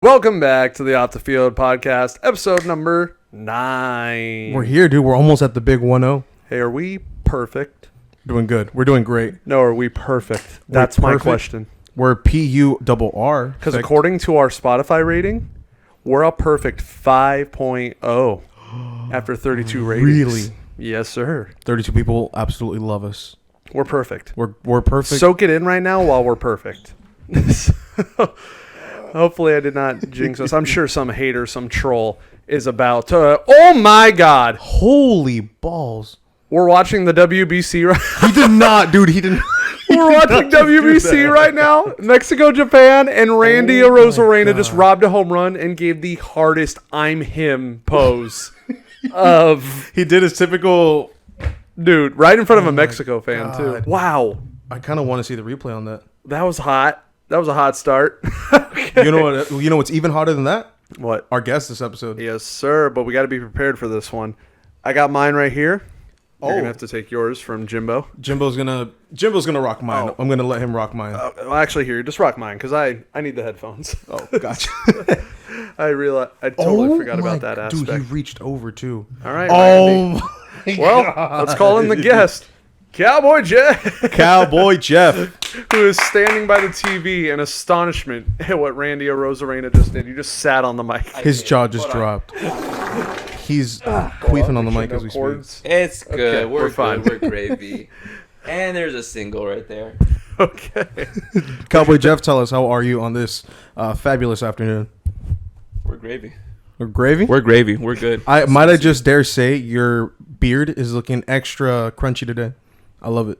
Welcome back to the Off the Field podcast, episode number 9. We're here, dude. We're almost at the big 1-0. Hey, are we perfect? Doing good. We're doing great. No, are we perfect? That's my question. We're PURR. Because according to our Spotify rating, we're a perfect 5.0 after 32 ratings. Really? Yes, sir. 32 people absolutely love us. We're perfect. We're perfect. Soak it in right now while we're perfect. Hopefully I did not jinx us. I'm sure some hater, some troll is about to... Oh, my God. Holy balls. We're watching the WBC right He did not, dude. He didn't. We're watching WBC right now. Mexico, Japan, and Randy Arozarena just robbed a home run and gave the hardest I'm him pose of... He did his typical... Dude, right in front of a Mexico fan, too. Wow. I kind of want to see the replay on that. That was hot. That was a hot start. Okay. You know what's even hotter than that? What? Our guest this episode. Yes, sir. But we got to be prepared for this one. I got mine right here. You're gonna have to take yours from Jimbo. Jimbo's gonna rock mine. I'm gonna let him rock mine. Well, actually, here, just rock mine because I need the headphones. Oh, gotcha. I totally forgot about that aspect. Dude, he reached over too. All right. Oh. Well, let's call in the guest, Cowboy Jeff. Cowboy Jeff, who is standing by the TV in astonishment at what Randy Arozarena just did. You just sat on the mic. His jaw just dropped. He's queefing on the mic as we speak. It's good. Okay, we're fine. We're gravy. And there's a single right there. Okay. Cowboy Jeff, tell us, how are you on this fabulous afternoon? We're gravy. We're gravy? We're gravy. We're good. I just dare say your beard is looking extra crunchy today. I love it.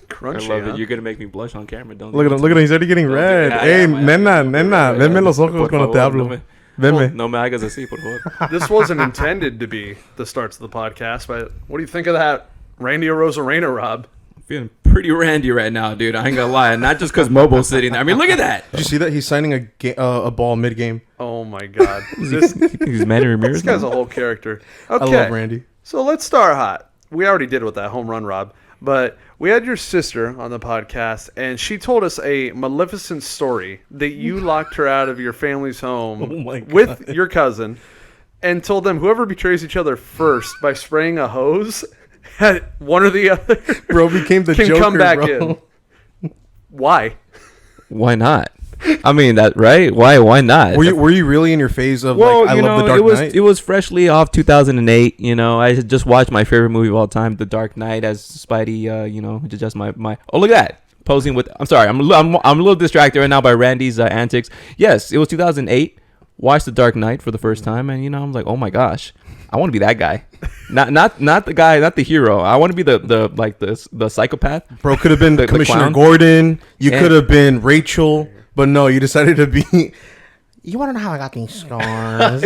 Crunchy, I love huh? it. You're going to make me blush on camera. Don't Look at him. He's already getting red. Hey, nena. Venme los ojos cuando te hablo. Venme. No me hagas así, por favor. This wasn't intended to be the starts of the podcast, but what do you think of that Randy Arozarena, Rob? I'm feeling pretty randy right now, dude. I ain't going to lie. Not just because Mobo's sitting there. I mean, look at that. Did you see that? He's signing a ball mid-game. Oh, my God. He's Manny Ramirez. This guy's a whole character. Okay. I love Randy. So let's start hot. We already did with that home run, Rob. But we had your sister on the podcast, and she told us a Maleficent story that you locked her out of your family's home with your cousin and told them whoever betrays each other first by spraying a hose, one or the other, bro, became the can Joker, come back bro. in. Why? Why not? I mean, that right? Why not? Were you really in your phase of I love the Dark Knight? It was freshly off 2008. You know, I had just watched my favorite movie of all time, The Dark Knight, as Spidey. Just my. Oh, look at that, posing with. I'm sorry, I'm a little distracted right now by Randy's antics. Yes, it was 2008. Watched The Dark Knight for the first time, and I'm like, oh my gosh, I want to be that guy. Not the guy, not the hero. I want to be the psychopath. Bro, could have been Commissioner Gordon. You could have been Rachel. But no, you decided to be... You want to know how I got these scars?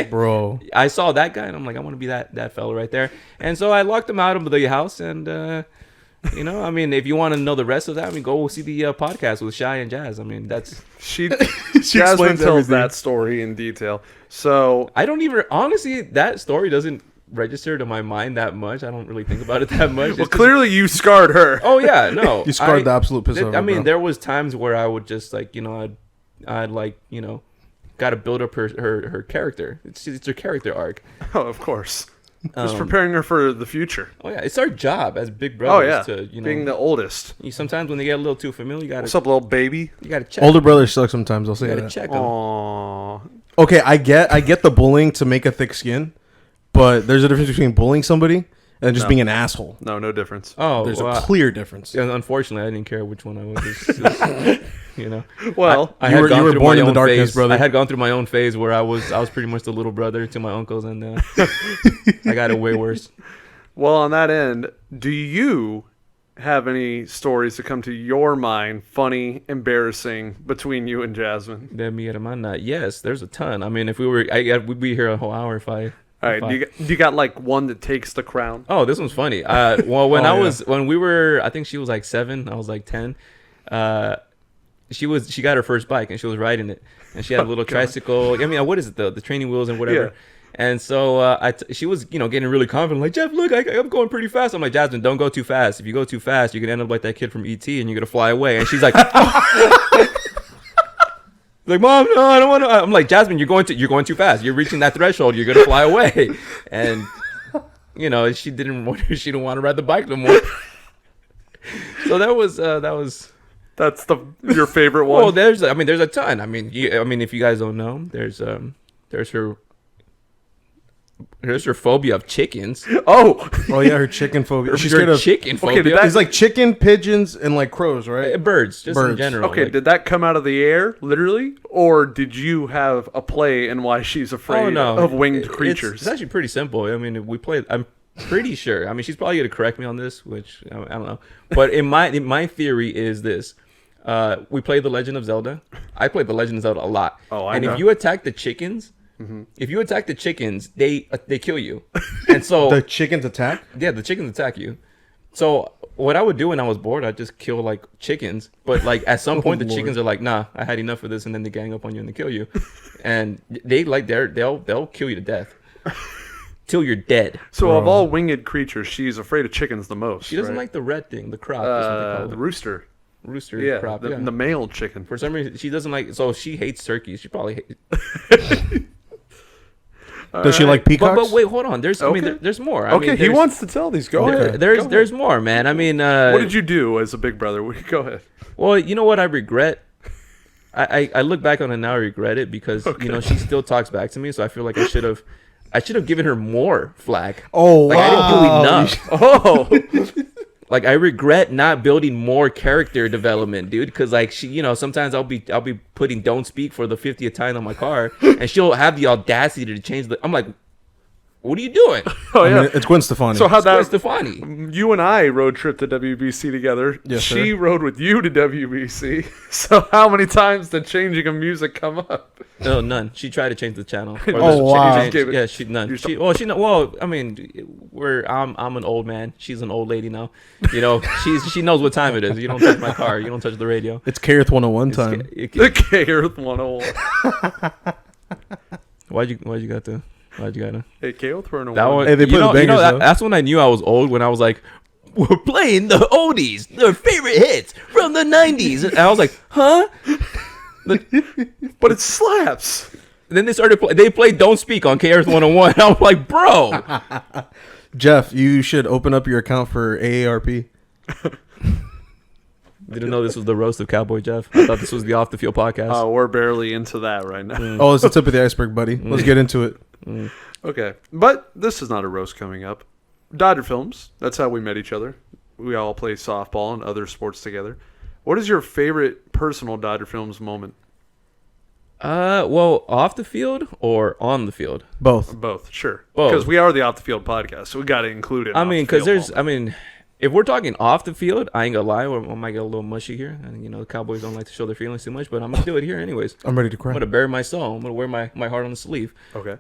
Bro. I saw that guy, and I'm like, I want to be that fella right there. And so I locked him out of the house, and, I mean, if you want to know the rest of that, I mean, go see the podcast with Shy and Jazz. I mean, that's... She Jasmine tells that story in detail. So... I don't even... Honestly, that story doesn't register to my mind that much. I don't really think about it that much. Well, clearly you scarred her. Oh yeah, no. You scarred the absolute piss out of her, I mean, bro. there was times where I would just I'd got to build up her character. It's her character arc. Oh, of course. Just preparing her for the future. Oh yeah, it's our job as big brothers to being the oldest. Sometimes when they get a little too familiar, you got to... What's up, little baby? You got to check. Older brothers suck sometimes. I'll say that. You got to check them. Aww. Okay, I get the bullying to make a thick skin. But there's a difference between bullying somebody and just being an asshole. No difference. Oh, there's a clear difference. Yeah, unfortunately, I didn't care which one I was. Well, you were born in the darkness, brother. I had gone through my own phase where I was pretty much the little brother to my uncles, and I got it way worse. Well, on that end, do you have any stories that come to your mind, funny, embarrassing, between you and Jasmine? Yes, there's a ton. I mean, if we'd be here a whole hour if I... All right, do you got like one that takes the crown? Oh, this one's funny. Well, when we were, I think she was like 7, I was like 10. She got her first bike and she was riding it, and she had a little tricycle. I mean, what is it, the training wheels and whatever. Yeah. And so she was, getting really confident, like, Jeff, look, I'm going pretty fast. I'm like, Jasmine, don't go too fast. If you go too fast, you're gonna end up like that kid from E.T. and you're gonna fly away. And she's like, Like, Mom, no, I don't want to. I'm like, Jasmine, you're going too fast. You're reaching that threshold. You're gonna fly away. And she didn't want to ride the bike no more. So that was. That's your favorite one. Well, there's a ton. If you guys don't know, there's her phobia of chickens. Oh yeah, her chicken phobia. She's Her scared of chicken phobia. It's like chicken, pigeons, and like crows, right? Birds, just in Birds. general. Okay, like, did that come out of the air, literally? Or did you have a play in why she's afraid of winged creatures? It's actually pretty simple. I mean, we played. I'm pretty sure. I mean, she's probably gonna correct me on this, which I don't know. But in my theory is this: we played The Legend of Zelda. I played The Legend of Zelda a lot. Oh, I know. If you attack the chickens, they kill you. And so The chickens attack? yeah, the chickens attack you. So what I would do when I was bored, I'd just kill like chickens. But like at some point, the chickens are like, nah, I had enough of this, and then they gang up on you and they kill you. And they'll kill you to death till you're dead. So of all winged creatures, she's afraid of chickens the most. She doesn't right? like the red thing, the crop. Is what they call the it. rooster. Rooster Yeah, crop. the male chicken. For some reason, she doesn't like. So she hates turkeys. She probably hates. Does she like peacocks? But wait, hold on. There's there's more. Okay, he wants to tell these. Go ahead. There's more, man. I mean, what did you do as a big brother? Go ahead. Well, you know what I regret? I look back on it now, I regret it because she still talks back to me. So I feel like I should have given her more flack. Oh, like, wow. I didn't do enough. Oh, like I regret not building more character development, dude. Because like sometimes I'll be putting "Don't Speak" for the 50th time on my car, and she'll have the audacity to change the. I'm like, what are you doing? Oh yeah, it's Gwen Stefani. So how'd Gwen that? Stefani. You and I road trip to WBC together. Yes, she sir. rode with you to WBC. So how many times did changing of music come up? No, none. She tried to change the channel. Oh, wow. Yeah, she none. I mean, I'm an old man. She's an old lady now. She knows what time it is. You don't touch my car. You don't touch the radio. It's Kareth 101 time. The K-Earth 101. Why'd you got to? Hey, K-Earth 101. That one. Hey, they play the bangers, though. That's when I knew I was old. When I was like, we're playing the oldies, their favorite hits from the '90s, and I was like, huh? But it slaps. And then they played "Don't Speak" on KRS 101. I'm like, bro. Jeff, you should open up your account for AARP. Didn't know this was the roast of Cowboy Jeff. I thought this was the Off the Field podcast. We're barely into that right now. Oh, it's the tip of the iceberg, buddy. Let's get into it. Okay, but this is not a roast coming up. Dodger Films. That's how we met each other. We all play softball and other sports together. What is your favorite personal Dodger Films moment? Well, off the field or on the field? Both. Both, sure. Both. Because we are the Off the Field podcast, so we got to include it. If we're talking off the field, I ain't gonna lie, I might get a little mushy here. And the Cowboys don't like to show their feelings too much, but I'm gonna do it here anyways. I'm ready to cry. I'm gonna bare my soul. I'm gonna wear my heart on the sleeve. Okay.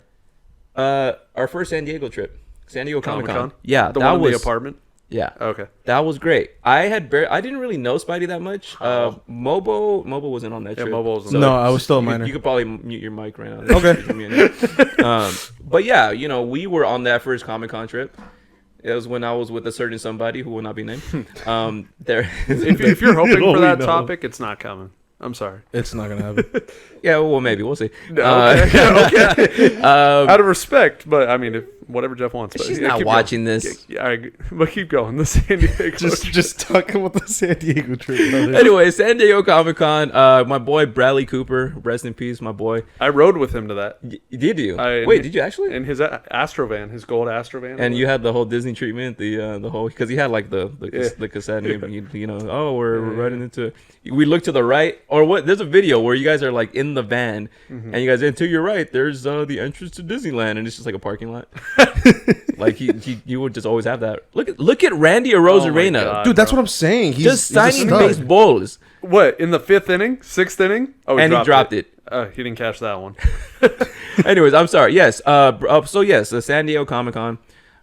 Our first San Diego trip, San Diego Comic-Con. Yeah, the one in the apartment. Yeah. Okay. That was great. I didn't really know Spidey that much. Mobo wasn't on that trip. Mobo was on that. No, I was still a minor. You could probably mute your mic right now. Okay. But yeah, we were on that first Comic-Con trip. It was when I was with a certain somebody who will not be named. If you're hoping for that topic, it's not coming. I'm sorry. It's not gonna happen. Yeah, well, maybe we'll see. Okay. Out of respect, but I mean, if whatever Jeff wants. But she's not watching this. But keep going. The San Diego. just talking about the San Diego trip. Anyway, San Diego Comic-Con. My boy Bradley Cooper, rest in peace, my boy. I rode with him to that. Did you? Wait, did you actually? In his Astrovan, his gold Astrovan. And you had the whole Disney treatment, the whole, because he had like the cassette, and we're running into. We look to the right, or what? There's a video where you guys are like in the van, and you guys, and to your right, there's the entrance to Disneyland, and it's just like a parking lot. Like you would just always have that. Look at Randy Arozarena, dude. That's what I'm saying. He's just signing baseballs. What, in the 5th inning, 6th inning? Oh, and he dropped it. He didn't catch that one. Anyways, I'm sorry. Yes. So yes, the San Diego Comic-Con.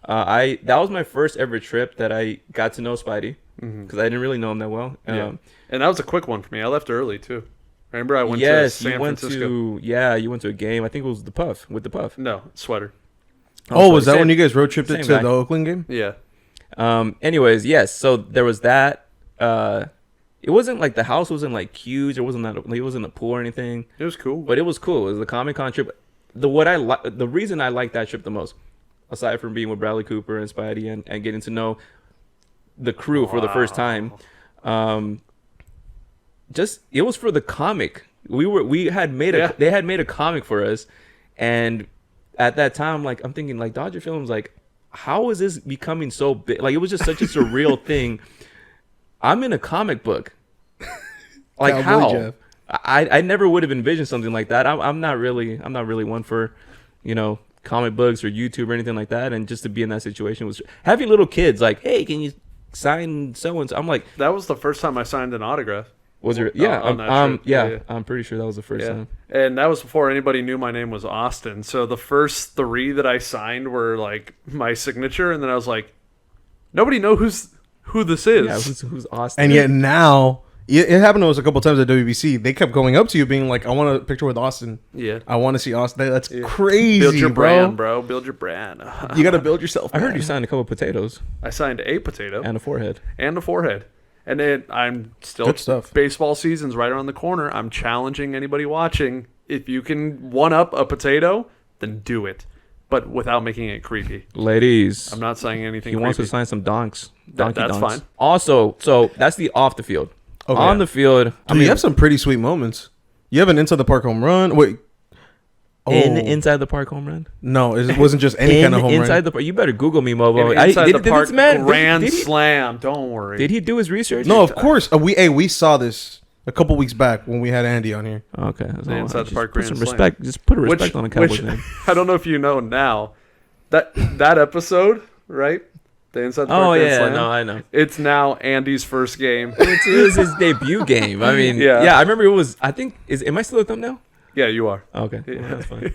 That was my first ever trip that I got to know Spidey because I didn't really know him that well. Yeah. And that was a quick one for me. I left early too. Remember, I went to San Francisco. You went to a game. I think it was the Puff with the Puff. No, Sweater. Oh, was that when you guys road tripped it to the Oakland game? Yeah. Anyways, yes. So there was that. it wasn't like the house wasn't like huge. It wasn't a pool or anything. It was cool. But it was cool. It was the Comic-Con trip. The reason I liked that trip the most, aside from being with Bradley Cooper and Spidey and getting to know the crew for the first time, just it was for the comic. They had made a comic for us, and at that time, like I'm thinking, like Dodger Films, like how is this becoming so big? Like it was just such a surreal thing. I'm in a comic book. Like Cowboy how? Jeff. I never would have envisioned something like that. I'm not really one for, comic books or YouTube or anything like that. And just to be in that situation was having little kids like, hey, can you sign so and so? I'm like, that was the first time I signed an autograph. Was it? Yeah, on that trip. yeah. I'm pretty sure that was the first time. And that was before anybody knew my name was Austin. So the first 3 that I signed were like my signature, and then I was like, nobody knows who this is. Yeah, who's Austin? And yet now, it happened to us a couple times at WBC. They kept going up to you, being like, "I want a picture with Austin. Yeah, I want to see Austin." That's crazy, build your bro. brand, bro. Build your brand. You got to build yourself. I heard you signed a couple potatoes I signed a potato and a forehead. and a forehead. And then I'm still Good stuff. Baseball season's right around the corner. I'm challenging anybody watching. If you can one up a potato, then do it, but without making it creepy. Ladies, I'm not saying anything. he wants to creepy. sign some donks. That's donks. fine. Also, so that's the off the field. Okay. On the field, Dude, you have some pretty sweet moments. You have an inside the park home run. Wait. inside the park home run. No, it wasn't just any kind of home inside run. the park. You better Google me, Mobo. Inside the park, grand did he- slam. Don't worry. Did he do his research? No, of course. We saw this a couple weeks back when we had Andy on here. Okay. That's The all. inside the Just park put grand some slam. respect. Just put a respect on the Cowboys name. I don't know if you know now that episode, right? The inside the park Oh grand yeah, slam. no, I know. It's now Andy's first game. It was his debut game. I mean, Yeah. yeah. I remember it was. I think am I still a thumbnail? Yeah, you are. Okay, well, that's fine.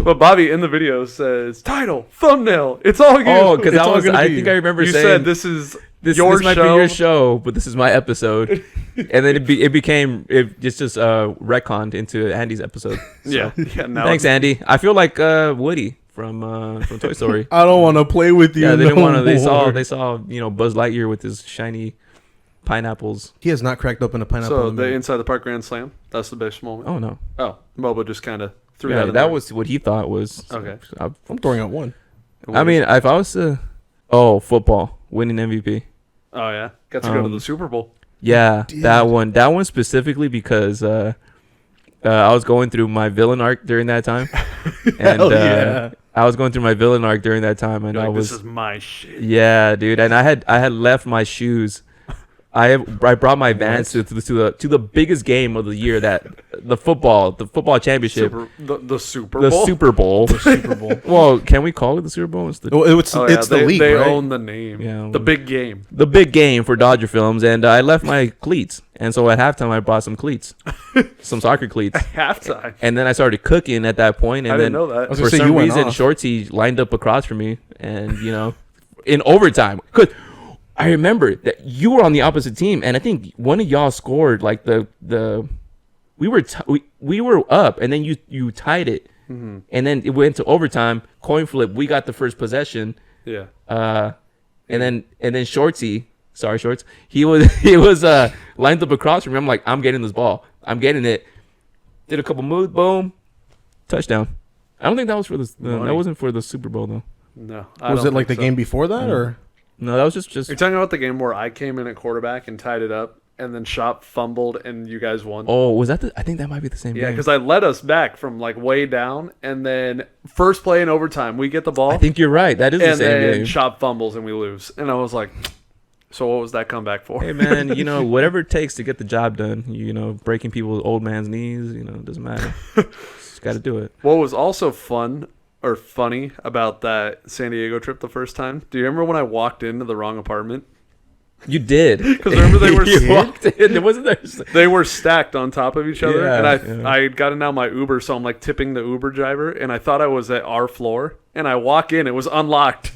But Bobby in the video says title, thumbnail. It's all you. Oh, because It's all gonna I be think you. I remember you saying said this is this your might show. be your show, but this is my episode. And then it became just retconned into Andy's episode. So, Yeah. Now thanks, Andy. I feel like Woody from Toy Story. I don't want to play with you. Yeah, they didn't want to. more. They saw Buzz Lightyear with his shiny pineapples. He has not cracked open a pineapple. So in a the minute. inside the park grand slam. That's the best moment. Oh no. Oh, Mobo just kind of threw Yeah, that. that was what he thought was. Okay. I'm throwing out one. I mean, if I was to, football winning MVP. Oh yeah, got to go to the Super Bowl. Yeah, Dude. that one specifically because I was going through my villain arc during that time, and Hell yeah. I was going through my villain arc during that time, and You're I like, was this is my shit. yeah, dude, and I had left my shoes. I brought my Vans to the biggest game of the year, that the football championship, The Super the Bowl. Super Bowl. Super Bowl. Well, can we call it the Super Bowl? It's the It's Oh, yeah, the league, They right? own the name. Yeah. The big game. the big game for Dodger Films, and I left my cleats, and so at halftime I bought some cleats, some soccer cleats, Halftime. and then I started cooking at that point, and I then didn't know that. was for gonna say, some you went reason off. Shorty lined up across from me, and in overtime, because I remember that you were on the opposite team, and I think one of y'all scored like we were up, and then you tied it, and then it went to overtime, coin flip. We got the first possession. Yeah. And then Shorty, sorry Shorts, he was lined up across from me. I'm like, I'm getting this ball. I'm getting it. Did a couple moves, boom, touchdown. I don't think that was for that wasn't for the Super Bowl though. No. I Was don't it like the think so. game before that, or? No, that was just You're talking about the game where I came in at quarterback and tied it up, and then Shop fumbled and you guys won. Oh, was that I think that might be the same Yeah, game. because I led us back from like way down, and then first play in overtime, we get the ball, I think you're right. That is the and same then game. Shop fumbles and we lose. And I was like, so what was that comeback for? Hey man, whatever it takes to get the job done. Breaking people's old man's knees. It doesn't matter. Just got to do it. What was also fun or funny about that San Diego trip the first time? Do you remember when I walked into the wrong apartment? You did. Because remember they were You walked in. It wasn't there. they were stacked on top of each other, Yeah, and I had gotten out my Uber, so I'm like tipping the Uber driver, and I thought I was at our floor, and I walk in, it was unlocked.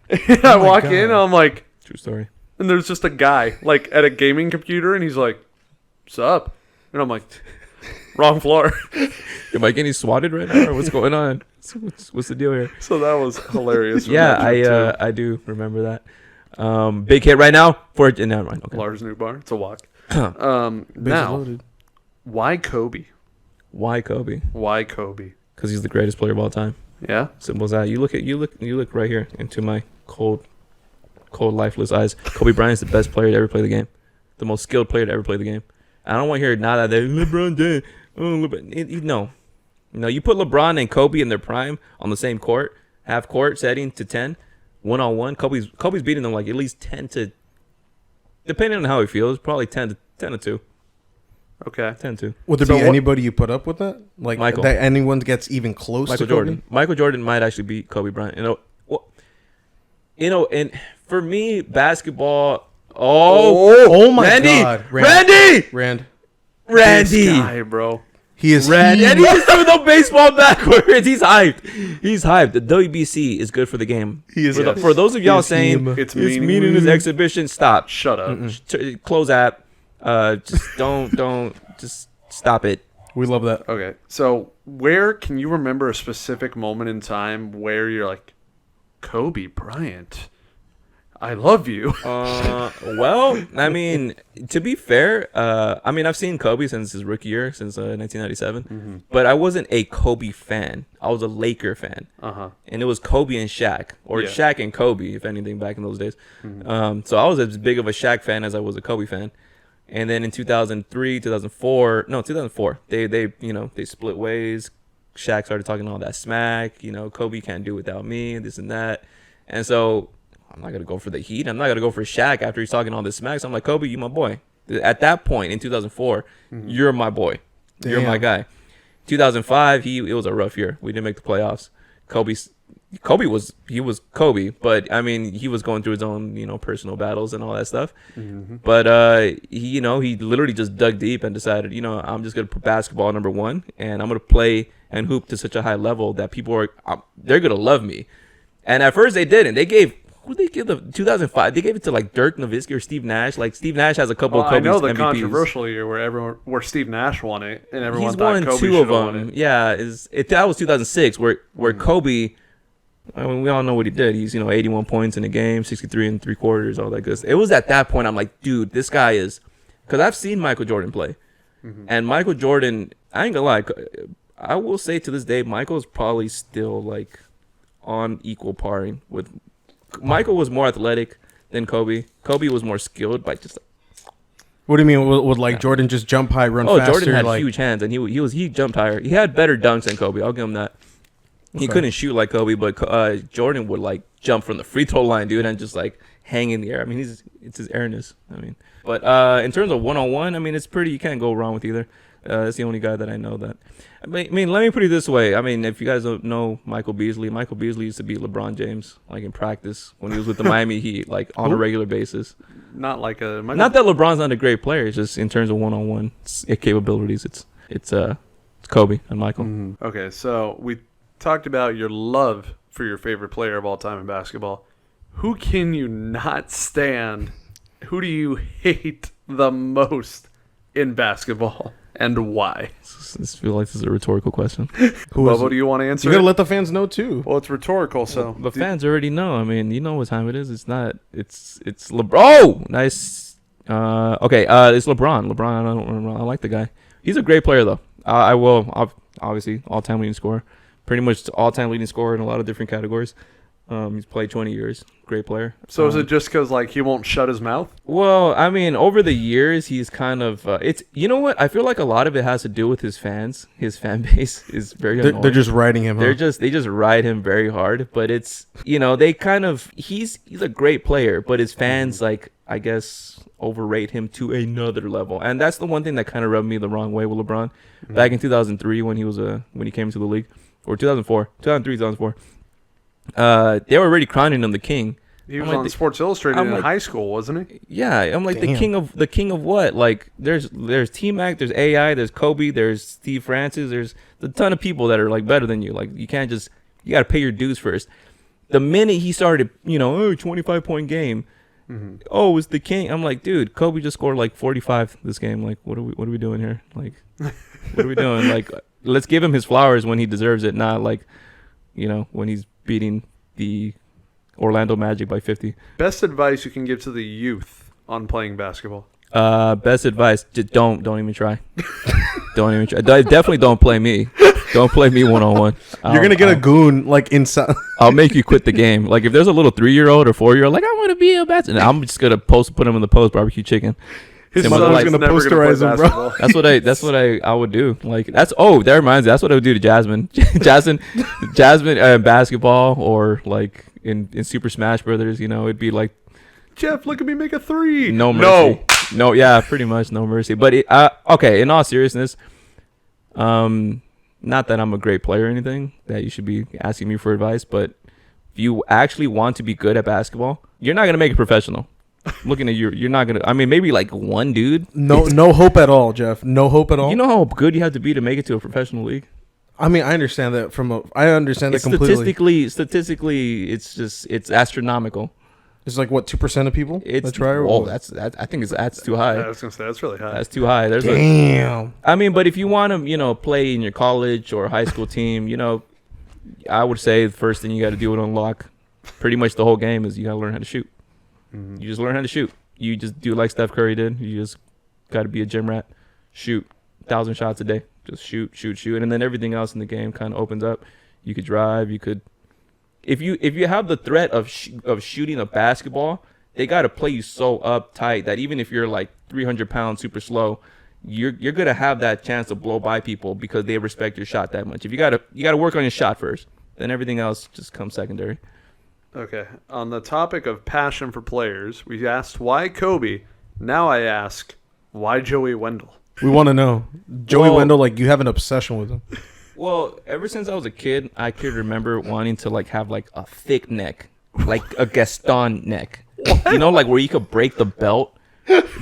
And I walk in, and I'm like, True story. and there's just a guy like at a gaming computer, and he's like, "What's up?" And I'm like, "Wrong floor." Am I getting swatted right now, or what's going on? What's the deal here? So that was hilarious. from Yeah, that trip, too. I do remember that. Big hit right now for never mind. Okay. Lars Newbar. It's a walk. Bases Now, loaded. why Kobe? Why Kobe? Why Kobe? Because he's the greatest player of all time. Yeah. Simple as that. You look right here into my cold, lifeless eyes. Kobe Bryant's the best player to ever play the game, the most skilled player to ever play the game. I don't want to hear nada that LeBron James. No. You put LeBron and Kobe in their prime on the same court, half court setting to 10, 1-on-1. Kobe's beating them like at least 10 to, depending on how he feels, probably 10 to 2. Okay. 10-2. Would there be anybody you put up with that? Like Michael. that anyone gets even close Michael to Kobe? Jordan. Michael Jordan might actually beat Kobe Bryant. And for me, basketball. Oh my Randy, God. Randy. This guy, bro. He is Randy. And he's doing the baseball backwards. He's hyped. The WBC is good for the game. He is. For those of y'all saying It's it's mean. mean in his exhibition, stop. Shut up. Close app. Just don't. Just stop it. We love that. Okay. So, where can you remember a specific moment in time where you're like, Kobe Bryant, I love you? Well, I mean, to be fair, I've seen Kobe since his rookie year, since 1997, but I wasn't a Kobe fan. I was a Laker fan, and it was Kobe and Shaq, or Shaq and Kobe, if anything, back in those days. So I was as big of a Shaq fan as I was a Kobe fan. And then in 2004, they split ways. Shaq started talking all that smack. Kobe can't do without me, this and that. And so I'm not going to go for the Heat. I'm not going to go for Shaq after he's talking all this smack. So I'm like, Kobe, you my boy. At that point in 2004, you're my boy. You're my guy. 2005, it was a rough year. We didn't make the playoffs. Kobe was Kobe, but I mean, he was going through his own, personal battles and all that stuff. But he literally just dug deep and decided, I'm just gonna put basketball number one, and I'm gonna play and hoop to such a high level that people they're gonna love me. And at first they didn't. Who did they give the 2005? They gave it to like Dirk Nowitzki or Steve Nash. Like Steve Nash has a couple of Kobe's I know the MVPs. controversial year where Steve Nash won it, and everyone He's thought won Kobe 2 should of have won them. it. Yeah, that was 2006 where Kobe. I mean, we all know what he did. He's 81 points in a game, 63 and 3/4, all that good stuff. It was at that point I'm like, dude, this guy is, because I've seen Michael Jordan play, and Michael Jordan, I ain't gonna lie, I will say to this day, Michael's probably still like on equal paring with. Michael was more athletic than Kobe. Kobe was more skilled by just. What do you mean? Would like Jordan just jump high, run faster? Jordan had like... huge hands, and he jumped higher. He had better dunks than Kobe. I'll give him that. He couldn't shoot like Kobe, but Jordan would like jump from the free throw line, dude, and just like hang in the air. I mean, it's his airness. I mean, but in terms of 1-on-1, I mean, it's pretty. You can't go wrong with either. That's the only guy that I know that. I mean, let me put it this way. I mean, if you guys don't know Michael Beasley used to beat LeBron James like in practice when he was with the Miami Heat, like on a regular basis. Not that LeBron's not a great player. It's just in terms of 1-on-1 capabilities, it's Kobe and Michael. Okay, so we talked about your love for your favorite player of all time in basketball. Who can you not stand? Who do you hate the most in basketball, and why? I feel like this is a rhetorical question. Bubba, do you want to answer? You gotta it? let the fans know too. Well, it's rhetorical, so The fans already know. I mean, you know what time it is. It's LeBron. Oh, nice. Okay. It's LeBron. I like the guy. He's a great player, though. I will obviously all-time leading scorer, pretty much all-time leading scorer in a lot of different categories. He's played 20 years. Great player. So is it just because like he won't shut his mouth? Well, I mean, over the years, he's kind of it's. You know what? I feel like a lot of it has to do with his fans. His fan base is very. They're just riding him. They just ride him very hard. But it's they kind of he's a great player, but his fans like I guess overrate him to another level, and that's the one thing that kind of rubbed me the wrong way with LeBron. Back in 2003 when he came into the league, or 2004. They were already crowning him the king. He was on Sports Illustrated in high school, wasn't he? Yeah, I'm like Damn. the king of what? Like there's T-Mac, there's AI, there's Kobe, there's Steve Francis, there's a ton of people that are like better than you. Like you got to pay your dues first. The minute he started, 25-point game. Oh, it's the king. I'm like, dude, Kobe just scored like 45 this game. Like, what are we doing here? Like, what are we doing? Like, let's give him his flowers when he deserves it, not like, when he's beating Orlando Magic by 50. Best advice you can give to the youth on playing basketball? Best advice: just don't even try. Don't even try. Definitely don't play me. Don't play me 1-on-1. You're gonna get a goon like inside. I'll make you quit the game. Like if there's a little 3-year-old or 4-year-old, like I want to be a basketball, I'm just gonna put him in the post barbecue chicken. His Same with son's like- gonna never posterize play him, bro. basketball. That's what I would do. Like that reminds me. That's what I would do to Jasmine. Jasmine basketball or like in Super Smash Brothers. You know, it'd be like Jeff, look at me make a 3. no mercy. No, yeah, pretty much no mercy. But okay, in all seriousness, not that I'm a great player or anything that you should be asking me for advice, but if you actually want to be good at basketball, you're not gonna make it professional. Looking at you, you're not gonna. I mean, maybe like one dude. No hope at all, Jeff. No hope at all. You know how good you have to be to make it to a professional league. I mean, I understand that I understand that completely. Statistically, it's astronomical. It's like what 2% of people that try. I think that's too high. I was gonna say that's really high. That's too high. Damn. I mean, but if you want to, play in your college or high school team, I would say the first thing you got to do to unlock pretty much the whole game is you got to learn how to shoot. You just learn how to shoot. You just do like Steph Curry did. You just got to be a gym rat. Shoot 1,000 shots a day. Just shoot, and then everything else in the game kind of opens up. You could drive. You could, if you have the threat of shooting a basketball, they got to play you so uptight that even if you're like 300 pounds, super slow, you're gonna have that chance to blow by people because they respect your shot that much. If you gotta work on your shot first, then everything else just comes secondary. Okay. On the topic of passion for players, we asked why Kobe. Now I ask why Joey Wendell. We want to know, Joey Wendell. Like you have an obsession with him. Well, ever since I was a kid, I could remember wanting to like have like a thick neck, like a Gaston neck. What? Like where you could break the belt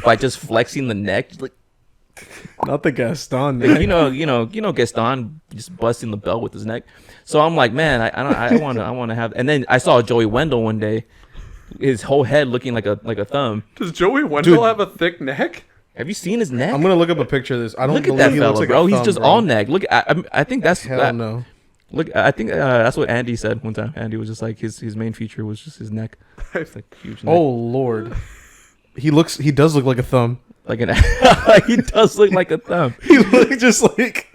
by just flexing the neck. Like, not the Gaston. Like, Gaston just busting the belt with his neck. So I'm like, man, I want to have. And then I saw Joey Wendell one day, his whole head looking like a thumb. Does Joey Wendell have a thick neck? Have you seen his neck? I'm gonna look up a picture of this. I don't look at believe that he fella, looks like bro. a He's thumb, just bro. all neck. Look, I think that's hell no. Look, I think that's what Andy said one time. Andy was just like his main feature was just his neck. It's like huge neck. Oh Lord, he does look like a thumb. Like he does look like a thumb. He looks just like.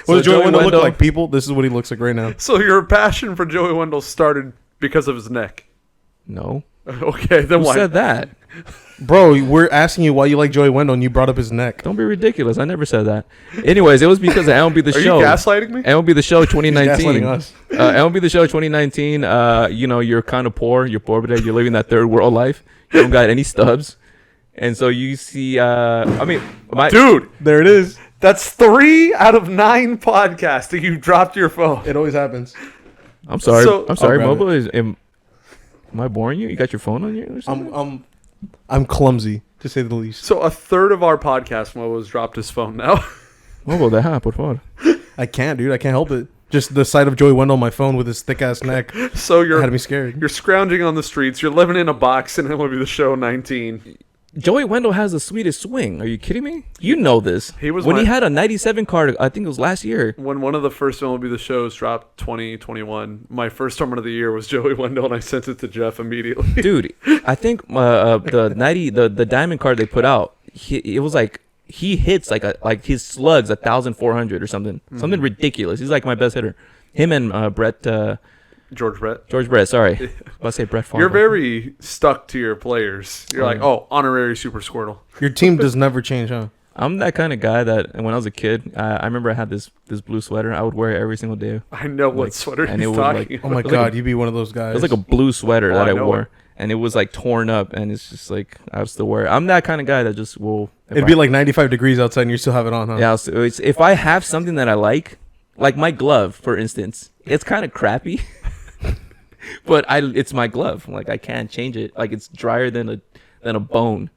What does Joey Wendell look like, people? This is what he looks like right now. So your passion for Joey Wendell started because of his neck? No. Okay, then Who why? said that? Bro, we're asking you why you like Joey Wendell and you brought up his neck. Don't be ridiculous. I never said that. Anyways, it was because of MLB The Are Show. you gaslighting me? MLB The Show 2019. He's gaslighting us. MLB The Show 2019. You're kind of poor. You're poor, but you're living that third world life. You don't got any stubs. And so you see, Dude, there it is. That's 3 out of 9 podcasts that you dropped your phone. It always happens. I'm sorry. So- I'm sorry. I'll grab Mobile am I boring you? You got your phone on you or something? I'm clumsy, to say the least. So a third of our podcast Momo's dropped his phone now. Mobile, deja, por favor. I can't, dude. I can't help it. Just the sight of Joey Wendell on my phone with his thick ass neck So had me scared. you're scrounging on the streets. You're living in a box, and it will be the show 19. Joey Wendell has the sweetest swing. Are you kidding me? You know this. He was when my- he had a 97 card. I think it was last year. When one of the first MLB The Shows dropped 2021, my first tournament of the year was Joey Wendell, and I sent it to Jeff immediately. Dude, I think the diamond card they put out, it was like he hits like his slugs 1,400 or something ridiculous. He's like my best hitter. Him and Brett. George Brett. Sorry, I was about to say Brett Favre. You're very stuck to your players. You're like, honorary Super Squirtle. Your team does never change, huh? I'm that kind of guy that when I was a kid, I remember I had this blue sweater. I would wear it every single day. I know what sweater and he's it would, talking Oh my about. God, you'd be one of those guys. It was like a blue sweater that I I know wore, it. and it was like torn up, and it's just like I would still wear it. I'm that kind of guy that just will. It'd be like 95 degrees outside and you still have it on, huh? Yeah, so if I have something that I like my glove, for instance, it's kind of crappy, but it's my glove. Like I can't change it. Like it's drier than a bone.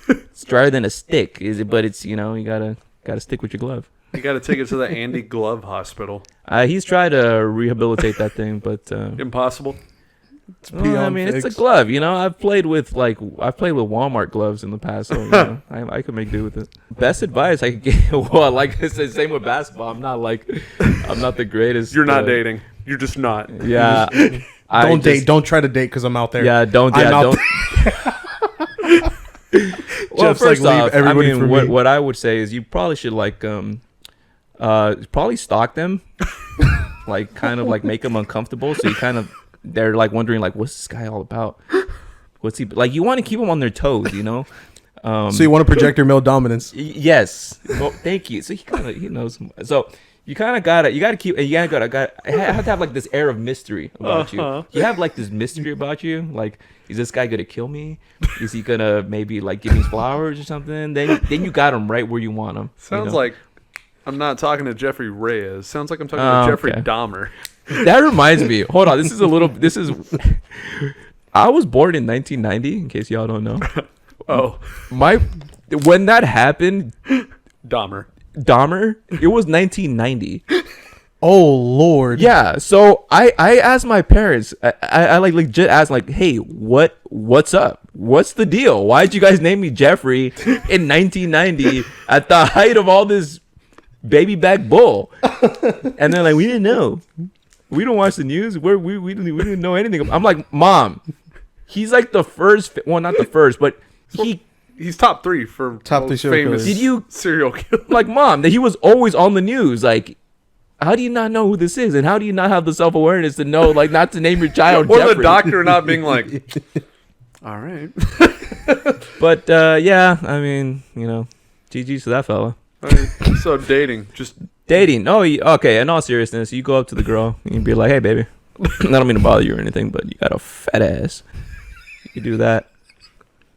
It's drier than a stick. But it's you gotta stick with your glove. You got to take it to the Andy Glove Hospital. He's tried to rehabilitate that thing, but Impossible. I mean, it's a glove. I've played with Walmart gloves in the past, so I could make do with it. Best advice I could give. Well, like I said, same with basketball. I'm not the greatest. You're not dating. You're just not. Yeah, Don't date. Don't try to date because I'm out there. Yeah, don't. I'm out Don't. Well, Jeff's first like, leave off, I everybody for mean, me. what I would say is you probably should like probably stalk them, like kind of like make them uncomfortable. So you kind of they're like wondering like, what's this guy all about? What's he like? You want to keep them on their toes, you know. So you want to project your male dominance? Yes. Well, thank you. So he knows. So you kind of gotta keep. You gotta have to have like this air of mystery about you. You have like this mystery about you. Like, is this guy gonna kill me? Is he gonna maybe like give me flowers or something? Then you got him right where you want him. Sounds like I'm not talking to Jeffrey Reyes. Sounds like I'm talking to Jeffrey Dahmer. That reminds me. Hold on. This is. I was born in 1990. In case y'all don't know. Oh, when that happened, Dahmer. It was 1990. Oh Lord. Yeah. So I asked my parents. I like legit asked like, hey, what's up? What's the deal? Why'd you guys name me Jeffrey in 1990 at the height of all this baby back bull? And they're like, we didn't know. We don't watch the news. We didn't know anything. I'm like, Mom, he's like the first. Well, not the first, but he's top 3 for Top 3 serial famous killers. Did you serial killer. like, Mom, that he was always on the news? Like, how do you not know who this is? And how do you not have the self-awareness to know, like, not to name your child Or Jeffrey? the doctor not being like, all right. But yeah, I mean, you know, GG's to that fella. So dating, just Dating. Oh, okay. In all seriousness, you go up to the girl and you be like, hey, baby. I don't mean to bother you or anything, but you got a fat ass. You do that.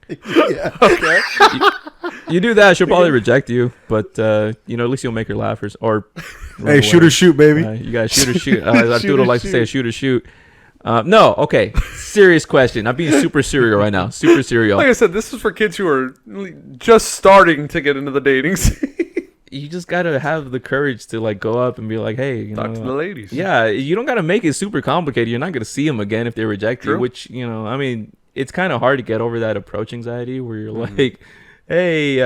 Yeah. okay. You do that, she'll probably reject you, but you know, at least you'll make her laugh or Hey, shoot or shoot, baby. You gotta shoot or shoot. Arturo likes to say shoot or shoot. No, okay. Serious question. I'm being super serial right now. Super serial. Like I said, this is for kids who are just starting to get into the dating scene. You just gotta have the courage to like go up and be like, hey, you Talk know, to the ladies. yeah, you don't gotta make it super complicated. You're not gonna see them again if they reject you, which, you know, I mean, it's kind of hard to get over that approach anxiety where you're like, hey,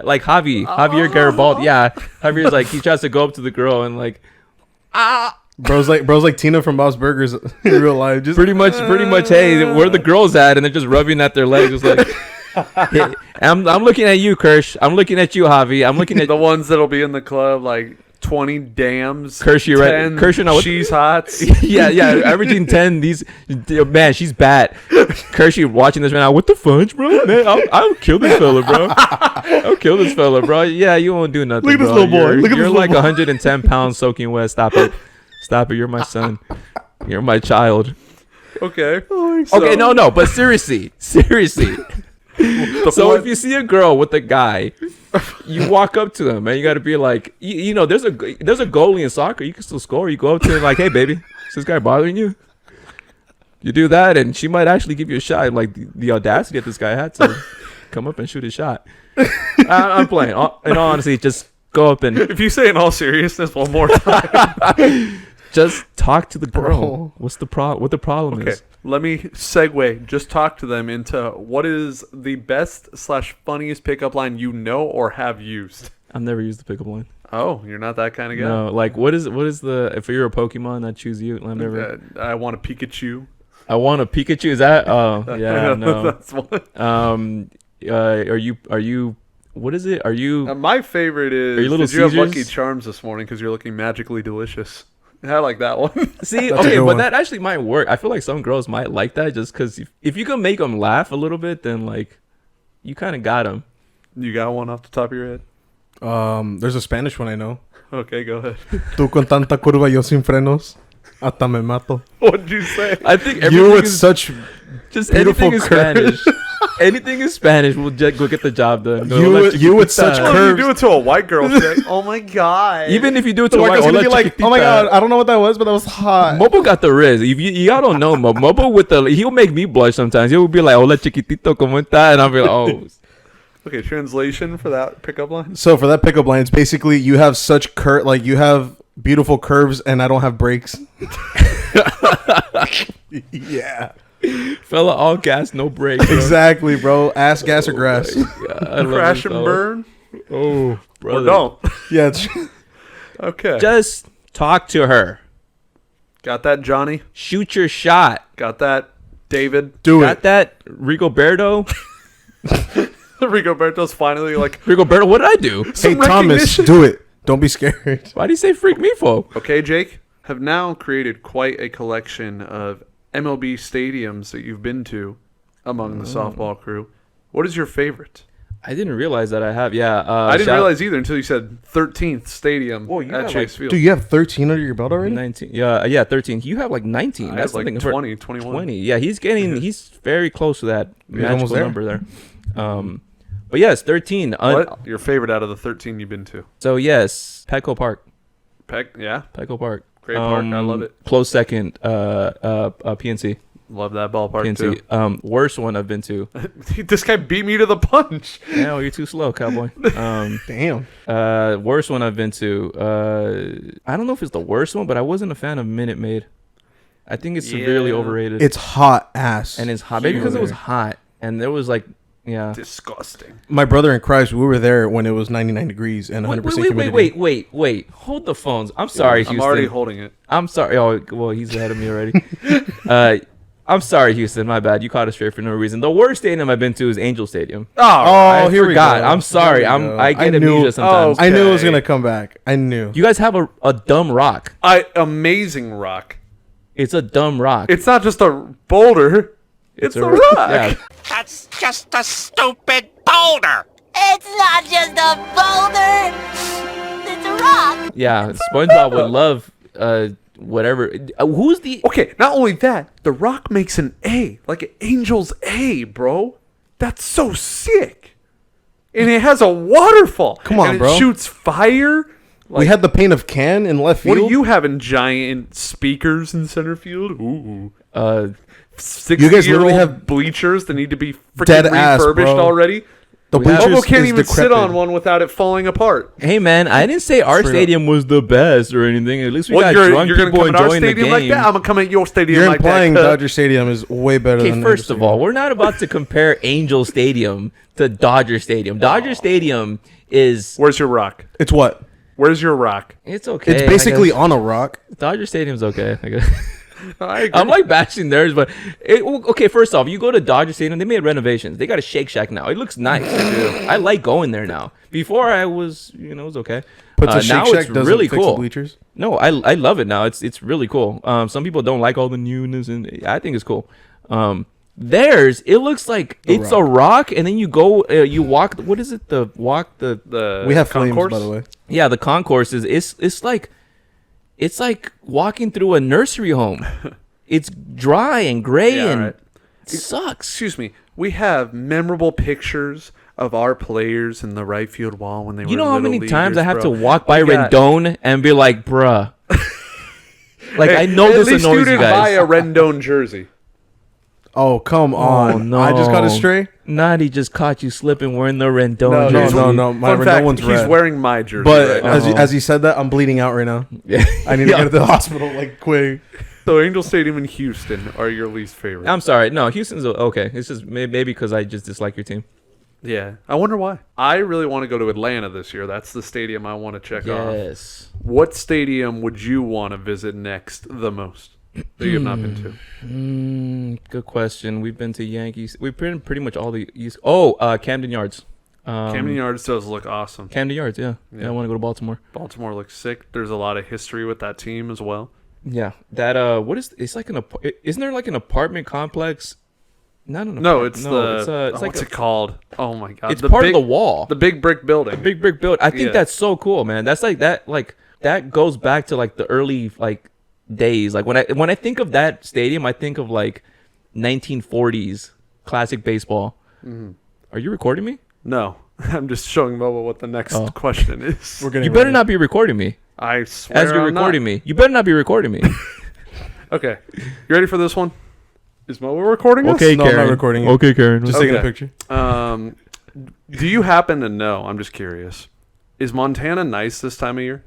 like Javier Garibaldi. Yeah, Javier's like, he tries to go up to the girl and like, Bro's like Tina from Bob's Burgers in real life. Just pretty much, hey, where the girls at? And they're just rubbing at their legs, just like. Hey, I'm looking at you, Kirsch. I'm looking at you, Javi. I'm looking at the ones that'll be in the club, like 20 dams. Kirsch. You're right. Kirsch, no, cheese hots. yeah, averaging 10. These, man, she's bad. Kirsch, you're watching this right now. What the fudge, bro? Man, I'll kill this fella, bro. I'll kill this fella, bro. Yeah, you won't do nothing. Look at this bro. little boy. Look at you're this like little boy. 110 pounds soaking wet. Stop it. You're my son. You're my child. Okay. Okay, no, but seriously. So if you see a girl with a guy, you walk up to them, man. You got to be like, you know, there's a goalie in soccer. You can still score. You go up to him like, hey, baby, is this guy bothering you? You do that, and she might actually give you a shot. Like the audacity that this guy had to come up and shoot a shot. I'm playing. In all honesty, just go up and If you say in all seriousness one more time. just talk to the girl. Bro. What the problem Okay. is? Let me segue. Just talk to them into what is the best/funniest pickup line you know or have used. I've never used the pickup line. Oh, you're not that kind of guy. No, like what is the if you're a Pokemon, I choose you. I've never. I want a Pikachu. I want a Pikachu. Is that? Oh, yeah, no. That's one. Are you? What is it? Are you? My favorite is. Are you Little did you have Caesars? Lucky Charms this morning because you're looking magically delicious? I like that one. See, That's a okay, good but one. that actually might work. I feel like some girls might like that just because if you can make them laugh a little bit, then like you kind of got them. You got one off the top of your head? There's a Spanish one I know. Okay, go ahead. Tú con tanta curva, yo sin frenos, hasta me mato. What'd you say? I think You everything with is such just beautiful anything in curves. Spanish. Anything in Spanish will just go get the job done. No, You with such Well, if curves. you do it to a white girl, she's like, oh my god. Even if you do it to So a like, white, it's gonna hola be like, oh my chiquitita. god, I don't know what that was, but that was hot. Mobo got the riz. If y'all don't know Mobo with the, he'll make me blush sometimes. He'll be like, hola chiquitito, ¿cómo está? And I'll be like, oh. Okay, translation for that pickup line. So for that pickup line, it's basically you have such like you have beautiful curves and I don't have brakes. Yeah. Fella, all gas, no brakes. Bro. Exactly, bro. Ass, gas, or grass. God, I love Crash this and fella. burn, Oh, or brother. don't. Yeah. Okay. Just talk to her. Got that, Johnny? Shoot your shot. Got that, David? Got that, Rigoberto? Rigoberto's finally like, Rigoberto, what did I do? Hey, Thomas, do it. Don't be scared. Why do you say freak me for? okay, Jake, have now created quite a collection of MLB stadiums that you've been to among the softball crew. What is your favorite? I didn't realize that I have. Yeah. I didn't realize either until you said 13th stadium at Chase Field. Dude, you have 13 under your belt already? 19. Yeah, 13. You have like 19. I have like 20, 21. 20. Yeah, he's very close to that magical there. number there. But yes, 13. What? Your favorite out of the 13 you've been to? So yes, Petco Park. Yeah? Petco Park. Great park. I love it. Close second, PNC. Love that ballpark PNC. Worst one I've been to. too. This guy beat me to the punch. Yeah, well, you're too slow, cowboy. Damn. Worst one I've been to. I don't know if it's the worst one, but I wasn't a fan of Minute Maid. I think it's severely overrated. It's hot ass. And it's hot. Maybe because it was hot. And there was like, yeah. Disgusting. My brother and Christ, we were there when it was 99 degrees and 100% humidity. Wait. Hold the phones. I'm sorry, Houston. I'm already holding it. I'm sorry. Oh, well, he's ahead of me already. I'm sorry, Houston. My bad. You caught it straight for no reason. The worst stadium I've been to is Angel Stadium. Oh, here we go. I'm sorry. I get amnesia sometimes. I knew it was gonna come back. I knew. You guys have a dumb rock. Amazing rock. It's a dumb rock. It's not just a boulder. It's a rock. Yeah. That's just a stupid boulder. It's not just a boulder. It's a rock. Yeah. SpongeBob would love whatever. Who's the? Okay, not only that, the rock makes an A, like an angel's A, bro. That's so sick. And it has a waterfall. Come on, and bro. It shoots fire. Like, we had the paint of can in left field. what are you having? Giant speakers in center field? Ooh. 60-year-old You guys literally have bleachers that need to be freaking dead ass, refurbished bro. already. The bleachers Bobo can't is even sit decrepit. on one without it falling apart. Hey man, I didn't say our stadium was the best or anything. At least we got drunk you're gonna people come at our enjoying the stadium game. like that? I'm gonna come at your stadium You're like implying that. Dodger Stadium is way better Okay, than first Angel of all, Stadium. we're not about to compare Angel Stadium to Dodger Stadium. Dodger Stadium is Where's your rock? It's what? Where's your rock? it's okay. It's I basically guess. on a rock. Dodger Stadium's okay. I guess. I agree. I'm like bashing theirs, but okay. First off, you go to Dodger Stadium, they made renovations. They got a Shake Shack now. It looks nice. I like going there now. Before I was, it was okay. Puts a Shake now Shack it's doesn't really fix the cool. bleachers. No, I love it now. It's really cool. Some people don't like all the newness, and I think it's cool. Theirs, it looks like it's a rock, and then you go, you walk. What is it? The the We have flames, concourse? by the way. yeah, the concourse is it's like walking through a nursery home. It's dry and gray Yeah, and right. it sucks. Excuse me. We have memorable pictures of our players in the right field wall when they were You know how little many times I leaguers, have bro. to walk by We got- Rendon and be like, bruh. Like, Hey, I know at this least annoys you you didn't buy guys. a Rendon jersey. Oh, come on. no. I just got astray. Nadi just caught you slipping wearing the Rendon No, jersey. no. My Fun Rendon fact, one's he's red. wearing my jersey But right now. as he said that, I'm bleeding out right now. Yeah. I need to get to the hospital like quick. So Angel Stadium and Houston are your least favorite. I'm sorry. No, Houston's okay. It's just maybe because I just dislike your team. Yeah. I wonder why. I really want to go to Atlanta this year. That's the stadium I want to check off. Yes. What stadium would you want to visit next the most that you have not been to? Good question. We've been to Yankees. We've been pretty much all the East. Oh, Camden Yards. Camden Yards does look awesome. Camden Yards, yeah. I want to go to Baltimore. Baltimore looks sick. There's a lot of history with that team as well. Yeah. That what is it's like isn't there like an apartment complex? Not an No, apart- it's no, the it's like what's it called? Oh my god! it's part of the wall. The big brick building. Big brick build. I think Yeah. that's so cool, man. That's like that goes back to like the early days. Like when I think of that stadium, I think of like 1940s classic baseball. Mm-hmm. Are you recording me? No, I'm just showing Momo what the next question is. We're getting You better ready. not be recording me I swear as you're I'm recording not. me. You better not be recording me. Okay, you ready for this one? Is Momo recording us? No, I'm not recording you. Okay, Karen. Just taking a Okay. picture. Do you happen to know? I'm just curious. Is Montana nice this time of year?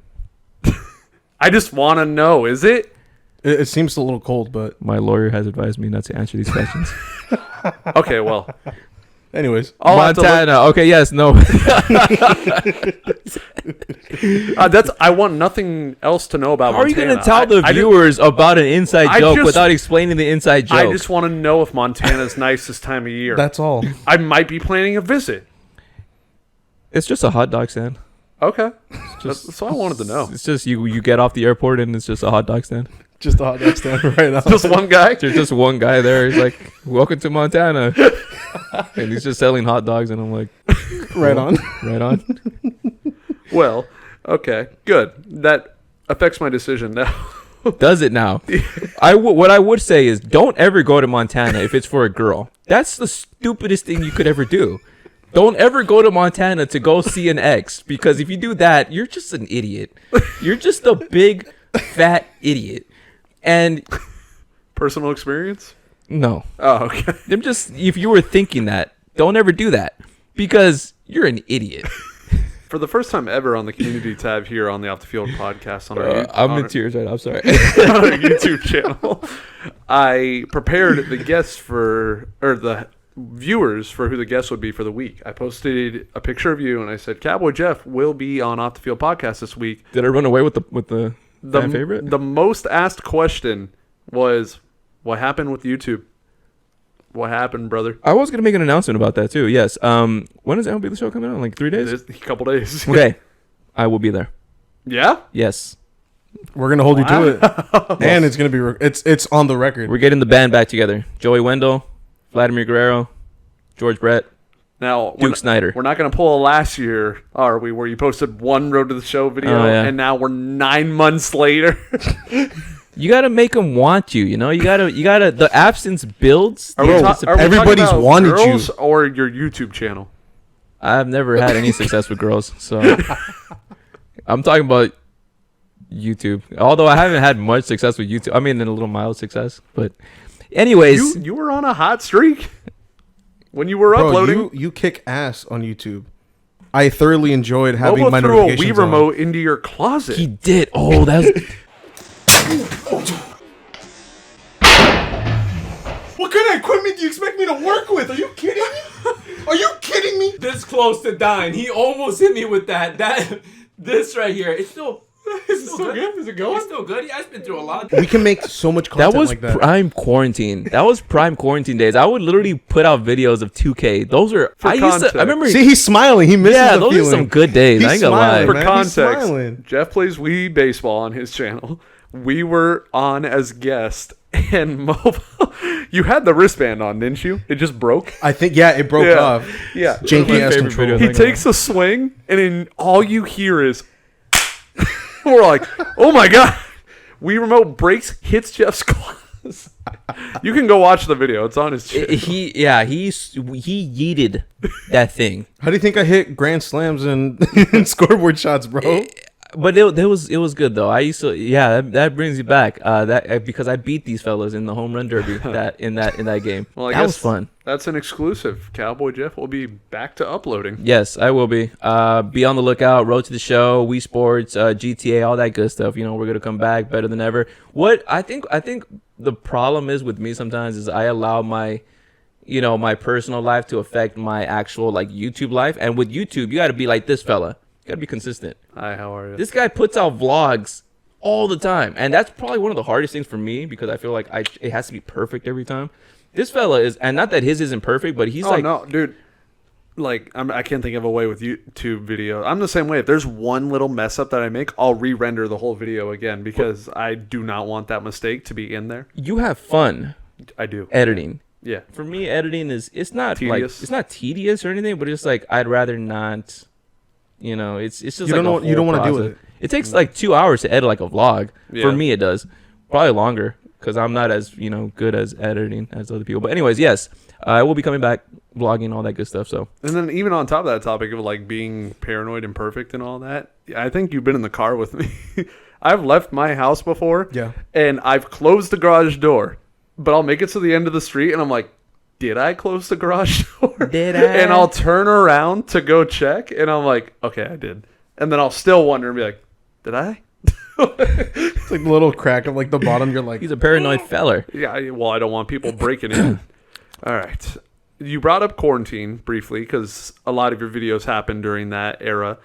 I just want to know. Is it? It seems a little cold, but My lawyer has advised me not to answer these questions. Okay, well, Anyways, I'll have to look- Montana. Okay, yes, no. I want nothing else to know about How are you Montana. going to tell the I just- viewers about an inside I joke just- without explaining the inside joke? I just want to know if Montana's nice this time of year. that's all. I might be planning a visit. It's just a hot dog stand. Okay. That's all I wanted to know. It's just you get off the airport and it's just a hot dog stand. Just a hot dog stand right now. Just one guy? There's just one guy there. He's like, "Welcome to Montana," and he's just selling hot dogs. And I'm like, right on. "Right on." Well, okay. Good. That affects my decision now. Does it now? What I would say is, don't ever go to Montana if it's for a girl. That's the stupidest thing you could ever do. Don't ever go to Montana to go see an ex, because if you do that, you're just an idiot. You're just a big, fat idiot. And Personal experience? no, Oh, okay. I'm just, if you were thinking that, don't ever do that, because you're an idiot. For the first time ever on the community tab here on the Off the Field podcast on our, I'm on in our- tears right now. I'm sorry. on our YouTube channel, I prepared the guests the viewers for who the guests would be for the week. I posted a picture of you and I said, Cowboy Jeff will be on Off the Field podcast this week. Did I run away with the fan favorite? The most asked question was, what happened with YouTube? What happened, brother? I was gonna make an announcement about that too. Yes. When is MLB The Show coming out? In like 3 It days. is a couple days. Okay. I will be there. Yeah? Yes. We're gonna hold you to it, and it's gonna be it's on the record. We're getting the band back together. Joey Wendell, Vladimir Guerrero, George Brett, Now, Duke Snyder. We're not going to pull a last year, are we, where you posted one Road to the Show video, Oh, yeah. and now we're 9 months later. You gotta make them want you. You know, you gotta. The absence builds. Are the we, anticipation. are we Everybody's talking about wanted you. girls or your YouTube channel? I've never had any success with girls, so I'm talking about YouTube. Although I haven't had much success with YouTube. I mean, a little mild success, but anyways, You were on a hot streak when you were Bro, uploading. you kick ass on YouTube. I thoroughly enjoyed having Bobo my threw a notifications Wii on. remote into your closet. he did. Oh, that was. What kind of equipment do you expect me to work with? Are you kidding me? Are you kidding me? This close to dying. He almost hit me with this right here. It's still good. Is it going? It's still good. Yeah, it's been through a lot. We can make so much content That was like that. prime quarantine. That was prime quarantine days. I would literally put out videos of 2K. Those are For I context. remember. See, he's smiling. He misses Yeah, the those feeling. are some good days. I ain't gonna lie. smiling, For man. He's context, smiling. Jeff plays Wii baseball on his channel. We were on as guests, and mobile. You had the wristband on, didn't you? It just broke. I think, yeah, it broke Yeah. off. Yeah. Janky ass favorite control. videos. He takes a swing, and then all you hear is, we're like, oh my god! Wii remote breaks, hits Jeff's claws. You can go watch the video; it's on his channel. He yeeted that thing. How do you think I hit grand slams and, and scoreboard shots, bro? But it was good though. I used to that brings you back because I beat these fellas in the home run derby in that game. Well, I that guess was fun. That's an exclusive. Cowboy Jeff will be back to uploading. Yes, I will be. Be on the lookout. Road to the Show, Wii Sports, GTA, all that good stuff. You know, we're gonna come back better than ever. What I think the problem is with me sometimes is I allow my personal life to affect my actual like YouTube life. And with YouTube, you got to be like this fella. You got to be consistent. Hi, how are you? This guy puts out vlogs all the time, and that's probably one of the hardest things for me because I feel like it has to be perfect every time. This fella is, and not that his isn't perfect, but he's like, no, dude. Like, I can't think of a way with YouTube video. I'm the same way. If there's one little mess up that I make, I'll re-render the whole video again because I do not want that mistake to be in there. you have fun I do. editing. Yeah. For me, editing it's not Tedious. like it's not tedious or anything, but it's like I'd rather not. It's just You like don't know- a you don't whole wanna deal with process. It takes like 2 hours to edit like a vlog. Yeah. For me, it does. Probably longer because I'm not as good as editing as other people. But anyways, yes, I will be coming back, vlogging, all that good stuff. So And then even on top of that topic of like being paranoid and perfect and all that, I think you've been in the car with me. I've left my house before. Yeah. And I've closed the garage door, but I'll make it to the end of the street and I'm like, did I close the garage door? Did I? And I'll turn around to go check and I'm like, okay, I did. And then I'll still wonder and be like, did I? It's like the little crack of like the bottom. You're like, he's a paranoid feller. Yeah, well, I don't want people breaking in. All right. you brought up quarantine briefly because a lot of your videos happened during that era.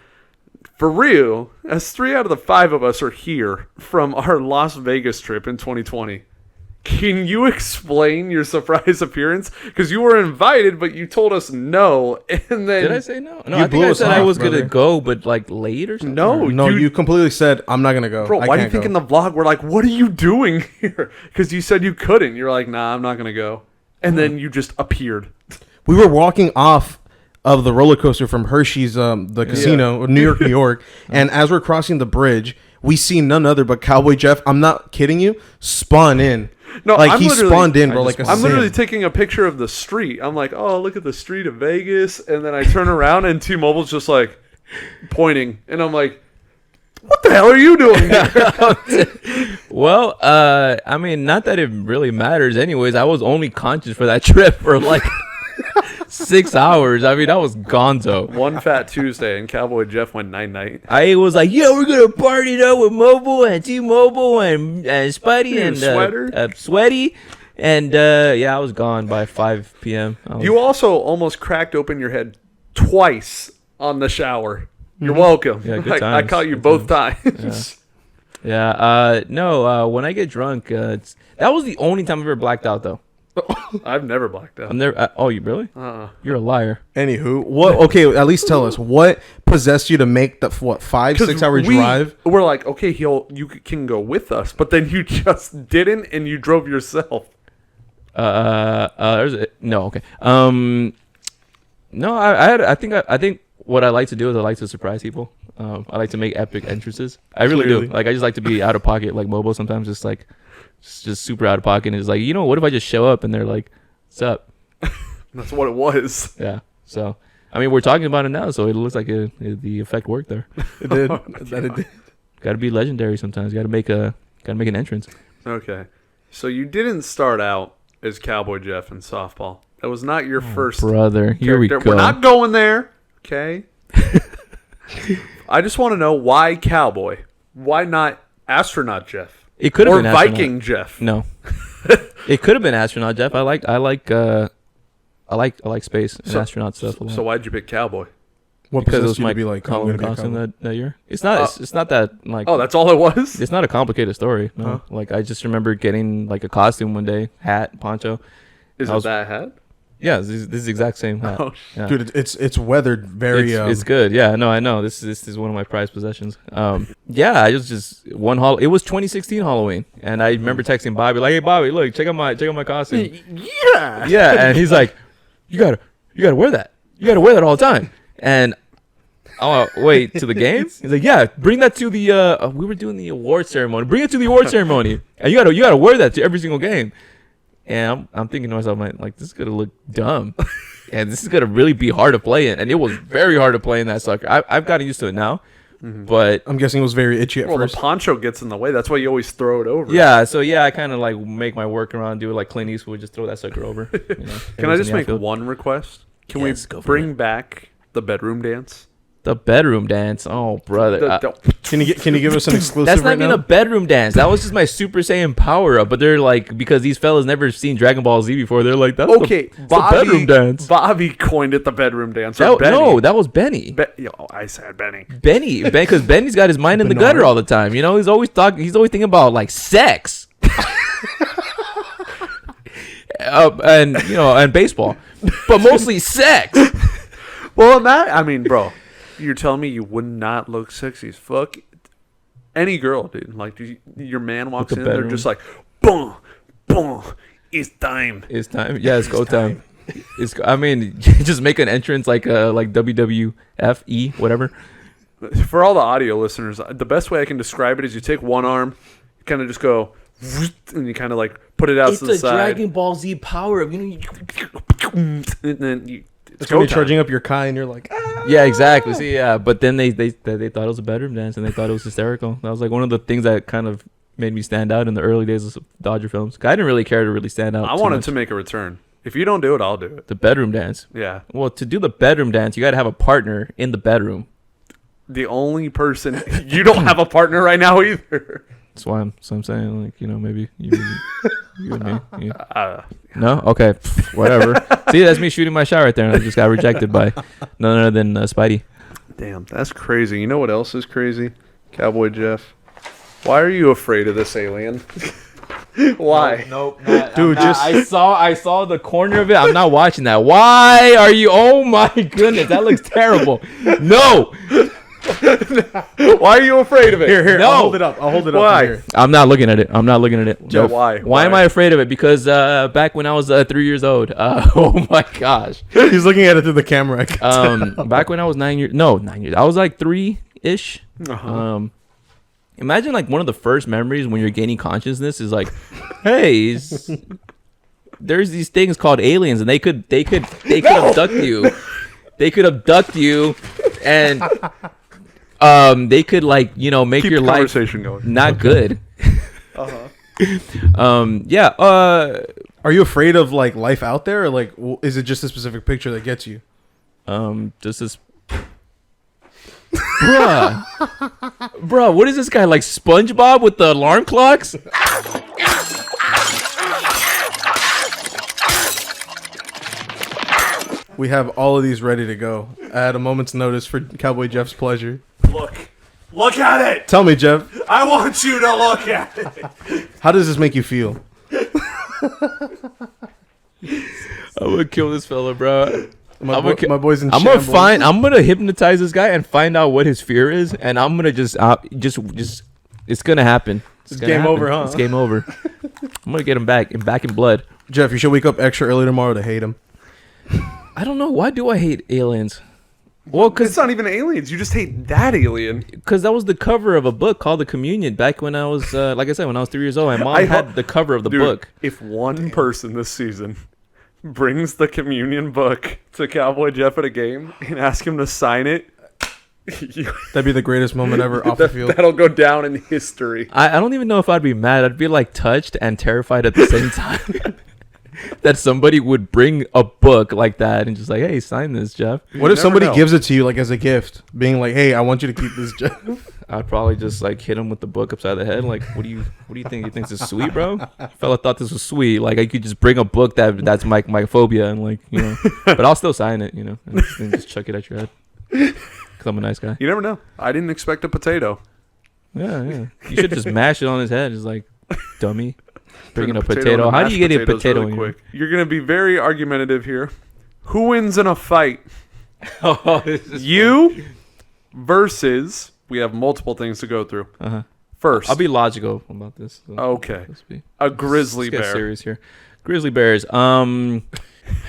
For real, as 3 out of the 5 of us are here from our Las Vegas trip in 2020, can you explain your surprise appearance? Because you were invited, but you told us no, and then Did I say no? No, You I think blew I us said I off, was brother. gonna go, but like late or something. no, No, dude, you completely said I'm not gonna go. bro. I Why do you can't think go. in the vlog we're like, what are you doing here? Because you said you couldn't. You're like, nah, I'm not gonna go, and then you just appeared. We were walking off of the roller coaster from Hershey's, the casino, New York, New York, and as we're crossing the bridge, we see none other but Cowboy Jeff. I'm not kidding you. Spawn in. No, like I'm he literally- spawned in, bro. Like a I'm literally Sim. taking a picture of the street. I'm like, oh, look at the street of Vegas. And then I turn around and T-Mobile's just like pointing. And I'm like, what the hell are you doing here? Well, I mean, not that it really matters. Anyways, I was only conscious for that trip for like 6 hours. I mean, I was gonzo. One Fat Tuesday and Cowboy Jeff went night-night. I was like, yeah, we're gonna party it up with Mobile and T-Mobile and Spidey and Sweater. Sweaty, and yeah, I was gone by 5 p.m. I was- You also almost cracked open your head twice on the shower. You're welcome. Yeah, good I times. caught you Good both times. yeah, no, when I get drunk, that was the only time I've ever blacked out though. I've never blacked out. I'm never. Oh, you really? You're a liar. Anywho, what? Okay, at least tell us what possessed you to make the 5-6 hour drive. We're like, okay, you can go with us, but then you just didn't, and you drove yourself. No, okay. No, I think what I like to do is I like to surprise people. I like to make epic entrances. I really Clearly. do. Like I just like to be out of pocket, like Mobile sometimes, just like just super out of pocket. And it's like, what if I just show up and they're like, "What's up?" That's what it was. Yeah. So I mean, we're talking about it now, so it looks like the effect worked there. It did. That it did. Got to be legendary sometimes. Got to make an entrance. Okay, so you didn't start out as Cowboy Jeff in softball. That was not your first Brother, here we character. go. We're not going there. Okay. I just want to know why Cowboy? Why not Astronaut Jeff? It could have Or been astronaut. Viking Jeff? No, it could have been astronaut Jeff. I like space and astronaut stuff a lot. So why'd you pick Cowboy? What Because it possessed was you my to be like, I'm Halloween gonna be a costume cowboy? that year. It's not. It's not that like. Oh, that's all it was? It's not a complicated story. No, like I just remember getting like a costume one day, hat, poncho. Is I it was- that hat? Yeah, this is the exact same hat. Oh, Yeah. Dude, it's weathered very. It's good. Yeah, no, I know. This is one of my prized possessions. Yeah, I just one it was 2016 Halloween, and I remember texting Bobby like, "Hey, Bobby, look, check out my costume." Yeah. Yeah, and he's like, "You gotta wear that. You gotta wear that all the time." And oh wait, to the game? He's like, "Yeah, bring that to the we were doing the award ceremony. Bring it to the award ceremony, and you gotta wear that to every single game." And I'm thinking to myself, like, this is gonna look dumb, and this is gonna really be hard to play in. And it was very hard to play in that sucker. I've gotten used to it now, but I'm guessing it was very itchy at Well, first. the poncho gets in the way. That's why you always throw it over. yeah. So yeah, I kind of like make my workaround, do it like Clint Eastwood, just throw that sucker over. You know, Can I just in the make outfield. one request? Can Yes, go we for bring it. back the bedroom dance? The bedroom dance? Oh, brother. Can you give us an exclusive That's not right even now? a bedroom dance. That was just my Super Saiyan power up. But they're like, because these fellas never seen Dragon Ball Z before, they're like, that's Okay, the bedroom dance. Bobby coined it the bedroom dance. Or Benny. No, that was Benny. I said Benny. Because Benny's got his mind in the Bernard. gutter all the time. You know, he's always thinking about like sex. and baseball, but mostly sex. Well, bro, you're telling me you would not look sexy as fuck? Any girl, dude. Like, your man walks Look in, a they're bedroom. just like, boom, boom, it's time. It's time. Yeah, it's go time. Just make an entrance like WWFE, whatever. For all the audio listeners, the best way I can describe it is you take one arm, you kind of just go, and you kind of like put it out to the side. Ball Z power up. And then it's It's go when you're time. charging up your Kai and you're like, ah. Yeah, exactly. See, yeah, but then they thought it was a bedroom dance and they thought it was hysterical. That was like one of the things that kind of made me stand out in the early days of Dodger films. I didn't really care to really stand out. I too wanted much. to make a return. If you don't do it, I'll do it. The bedroom dance. Yeah. Well, to do the bedroom dance, you got to have a partner in the bedroom. The only person you don't have a partner right now either. That's why I'm saying, like, you know, maybe you and me. No? Okay. Whatever. See, that's me shooting my shot right there, and I just got rejected by none other than Spidey. Damn, that's crazy. You know what else is crazy? Cowboy Jeff. Why are you afraid of this alien? Why? Nope. Dude, I saw the corner of it. I'm not watching that. Why are you? Oh my goodness, that looks terrible. No. Why are you afraid of it? Here. No. I'll hold it up. Why? Here. I'm not looking at it. Joe, Jeff, why? Why am I afraid of it? Because back when I was 3 years old. Oh my gosh. He's looking at it through the camera. Back when I was 9 years. No, 9 years. I was like 3-ish. Imagine like one of the first memories when you're gaining consciousness is like, hey, there's these things called aliens, and they could abduct you. They could abduct you, and they could, like, you know, make Keep your the life conversation going. not good. Yeah. Are you afraid of like life out there, or like is it just a specific picture that gets you? Just this. Bruh, what is this guy, like SpongeBob with the alarm clocks? We have all of these ready to go at a moment's notice for Cowboy Jeff's pleasure. Look at it. Tell me, Jeff, I want you to look at it. how does this make you feel? I'm gonna kill this fella, bro. My boy's in I'm shambles. gonna hypnotize this guy and find out what his fear is, and I'm gonna just it's gonna happen. It's game over, huh? It's game over. I'm gonna get him back in blood. Jeff, you should wake up extra early tomorrow to hate him. I don't know, why do I hate aliens? Well, It's not even aliens. You just hate that alien. because that was the cover of a book called The Communion back when I was like I said, when I was 3 years old. My mom had the cover of the book. If one person this season brings the communion book to Cowboy Jeff at a game and ask him to sign it, That'd be the greatest moment ever off the field. that'll go down in history. I don't even know if I'd be mad. I'd be like touched and terrified at the same time. That somebody would bring a book like that and just like, hey, sign this, Jeff. What if never somebody know. gives it to you like as a gift, being like, "Hey, I want you to keep this, Jeff." I'd probably just like hit him with the book upside the head. Like, what do you think? You think this is sweet, bro? Fella thought this was sweet. Like, I could just bring a book that's my phobia, and like, you know, but I'll still sign it, you know, and just chuck it at your head. Cause I'm a nice guy. You never know. I didn't expect a potato. Yeah. You should just mash it on his head. Just like, dummy. Bringing a Turn potato. into How do you mashed get a potatoes potato really in quick? You're gonna be very argumentative here. Who wins in a fight? Oh, this is You versus. We have multiple things to go through. First, I'll be logical about this. So okay. let's be A grizzly let's get bear. serious here. Grizzly bears.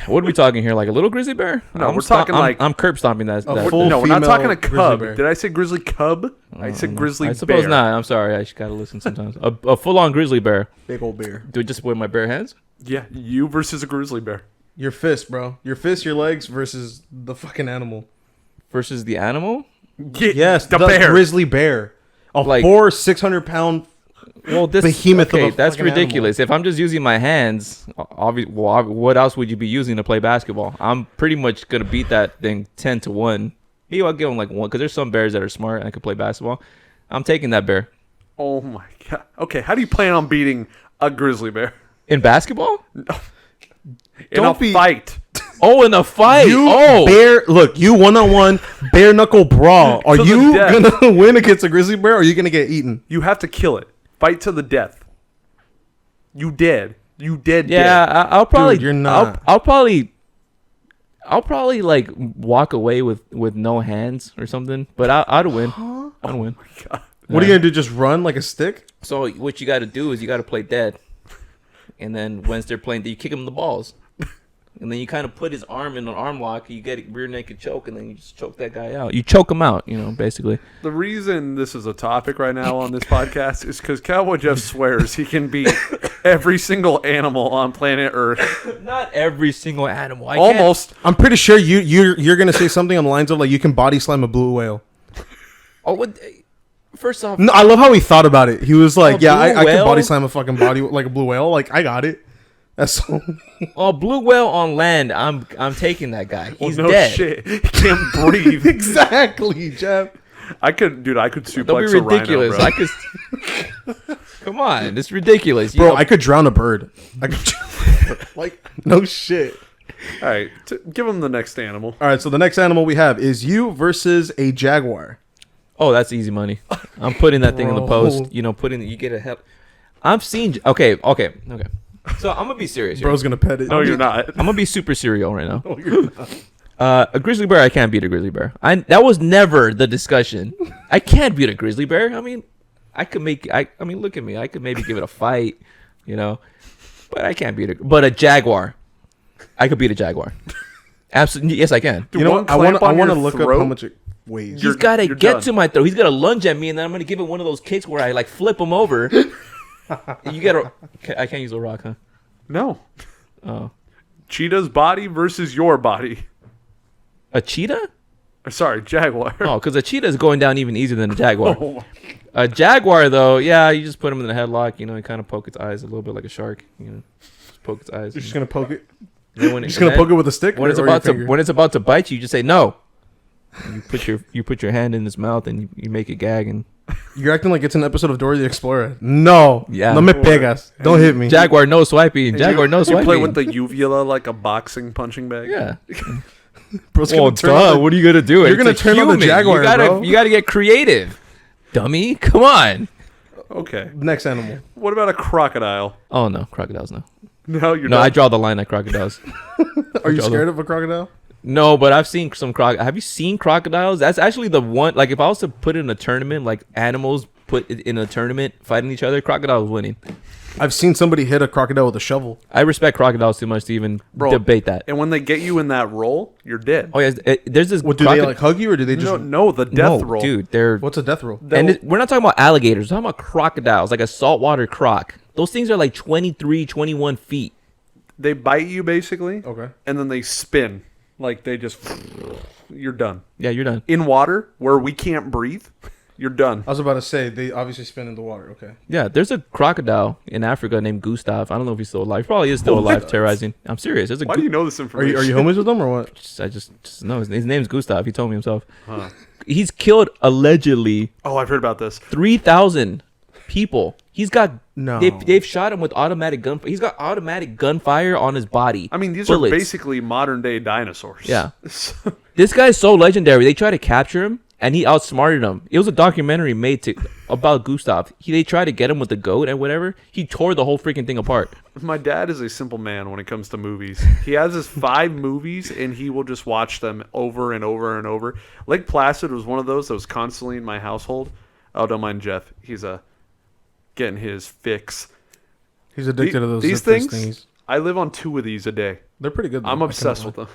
What are we talking here? Like a little grizzly bear? No, we're talking like- I'm curb stomping that. A that full No, we're not female talking a grizzly cub. bear. Did I say grizzly cub? I said grizzly I suppose bear. not. I'm sorry. I just gotta listen sometimes. A full-on grizzly bear. Big old bear. Do it just with my bare hands? Yeah, you versus a grizzly bear. Your fist, bro. Your fist, your legs versus the fucking animal. Versus the animal? Yes, the the bear. grizzly bear. A Like- 600-pound. Well, this Behemoth of okay, a that's fucking ridiculous. If I'm just using my hands, what else would you be using to play basketball? I'm pretty much gonna beat that thing 10-1. I'll give him like one because there's some bears that are smart and can play basketball. I'm taking that bear Oh my god. Okay, how do you plan on beating a grizzly bear in basketball. in Don't a be- fight? Oh, in a fight. You Oh, bear, look, you one-on-one bare knuckle brawl. Are To the you death. gonna win against a grizzly bear, or are you gonna get eaten? You have to kill it. Fight to the death. You dead. You dead. yeah. Dead. I'll probably. Dude, you're not. I'll probably like walk away with no hands or something. But I'd win. I'd win. What are you gonna do? Just run like a stick? So what you got to do is you got to play dead, and then once they're playing, you kick him in the balls, and then you kind of put his arm in an arm lock. You get a rear naked choke, and then you just choke that guy out. You choke him out, you know, basically. The reason this is a topic right now on this podcast is because Cowboy Jeff swears he can beat every single animal on planet Earth. Not every single animal. I Almost. I'm pretty sure you're gonna say something on the lines of like you can body slam a blue whale. Can't. Oh, what? First off, No, I love how he thought about it. He was like, A "Yeah, blue I can whale? body slam a fucking body like a blue whale. Like I got it." That's so. a blue whale on land. I'm taking that guy. Well, He's no dead. shit. He can't breathe. Exactly, Jeff. I could suplex Don't be a rhino, ridiculous. bro. I could. Come on, it's ridiculous, Bro, I could drown a bird. I could, like, no shit. All right, give him the next animal. All right, so the next animal we have is you versus a jaguar. Oh, that's easy money. I'm putting that thing in the Bro. post. You know, you get a help. I've seen. Okay. So I'm gonna be serious here. Bro's gonna pet it. No, you're not. I'm gonna be super serial right now. No, you're not. A grizzly bear, I can't beat a grizzly bear. That was never the discussion. I can't beat a grizzly bear. I mean, I mean, look at me. I could maybe give it a fight, you know, but I can't beat But a jaguar, I could beat a jaguar. Absolutely, yes, I can. Dude, You know one what? I want clamp on to your look up throat? how much it weighs. He's got to you're get done. to my throat. He's got to lunge at me, and then I'm gonna give it one of those kicks where I like flip him over. You gotta. I can't use a rock, huh? No. Oh, Cheetah's body versus your body. a cheetah? Sorry, jaguar. Oh, because a cheetah is going down even easier than a jaguar. Oh. A jaguar, though, yeah, you just put him in the headlock, you know, and kind of poke its eyes a little bit like a shark, you know, just poke its eyes. You're just gonna poke it. Then when You're just gonna poke it with a stick. when it's or about your to finger? when it's about to bite you, you just say no. And you put your hand in its mouth and you make it gag and You're acting like it's an episode of Dora the Explorer. No. Yeah. No me pegas. Don't hit me. jaguar no swiping. Jaguar no You swiping. play with the uvula like a boxing punching bag. yeah. Bro's Oh, gonna turn on the- what are you gonna do? You're gonna turn on the jaguar, bro. You gotta get creative, dummy. Come on. Okay. Next animal. What about a crocodile? Oh no, crocodiles no. No, you're No, not. I draw the line at crocodiles. Are you Draw the- scared of a crocodile? No, but I've seen some Have you seen crocodiles? That's actually the one. Like, if I was to put it in a tournament, like animals put it in a tournament fighting each other, crocodiles winning. I've seen somebody hit a crocodile with a shovel. I respect crocodiles too much to even Bro, debate that. And when they get you in that roll, you're dead. Oh yeah, there's this. What do they like hug you or do they just? No, the death roll. dude. They're What's a death roll? we're not talking about alligators. We're talking about crocodiles, like a saltwater croc. Those things are like 23, 21 feet. They bite you basically. Okay. And then they spin. Like they just, you're done. Yeah, you're done. In water where we can't breathe, you're done. I was about to say they obviously spin in the water. Okay. Yeah, there's a crocodile in Africa named Gustav. I don't know if he's still alive. He probably is still alive, terrorizing. I'm serious. There's a. Why do you know this Are information? you homies with them or what? I just know his name's Gustav. He told me himself. He's killed allegedly Oh, I've heard about this. 3,000 people. He's got No. They've shot him with automatic gun. He's got automatic gunfire on his body. I mean, these Bullets. are basically modern day dinosaurs. Yeah. This guy's so legendary. They tried to capture him, and he outsmarted them. It was a documentary made about Gustav. They tried to get him with the goat and whatever. He tore the whole freaking thing apart. My dad is a simple man when it comes to movies. He has his 5 movies, and he will just watch them over and over and over. Lake Placid was one of those that was constantly in my household. Oh, don't mind Jeff. He's getting his fix. He's addicted to those These things. things, I live on 2 of these a day. They're pretty good. Though. I'm obsessed with them.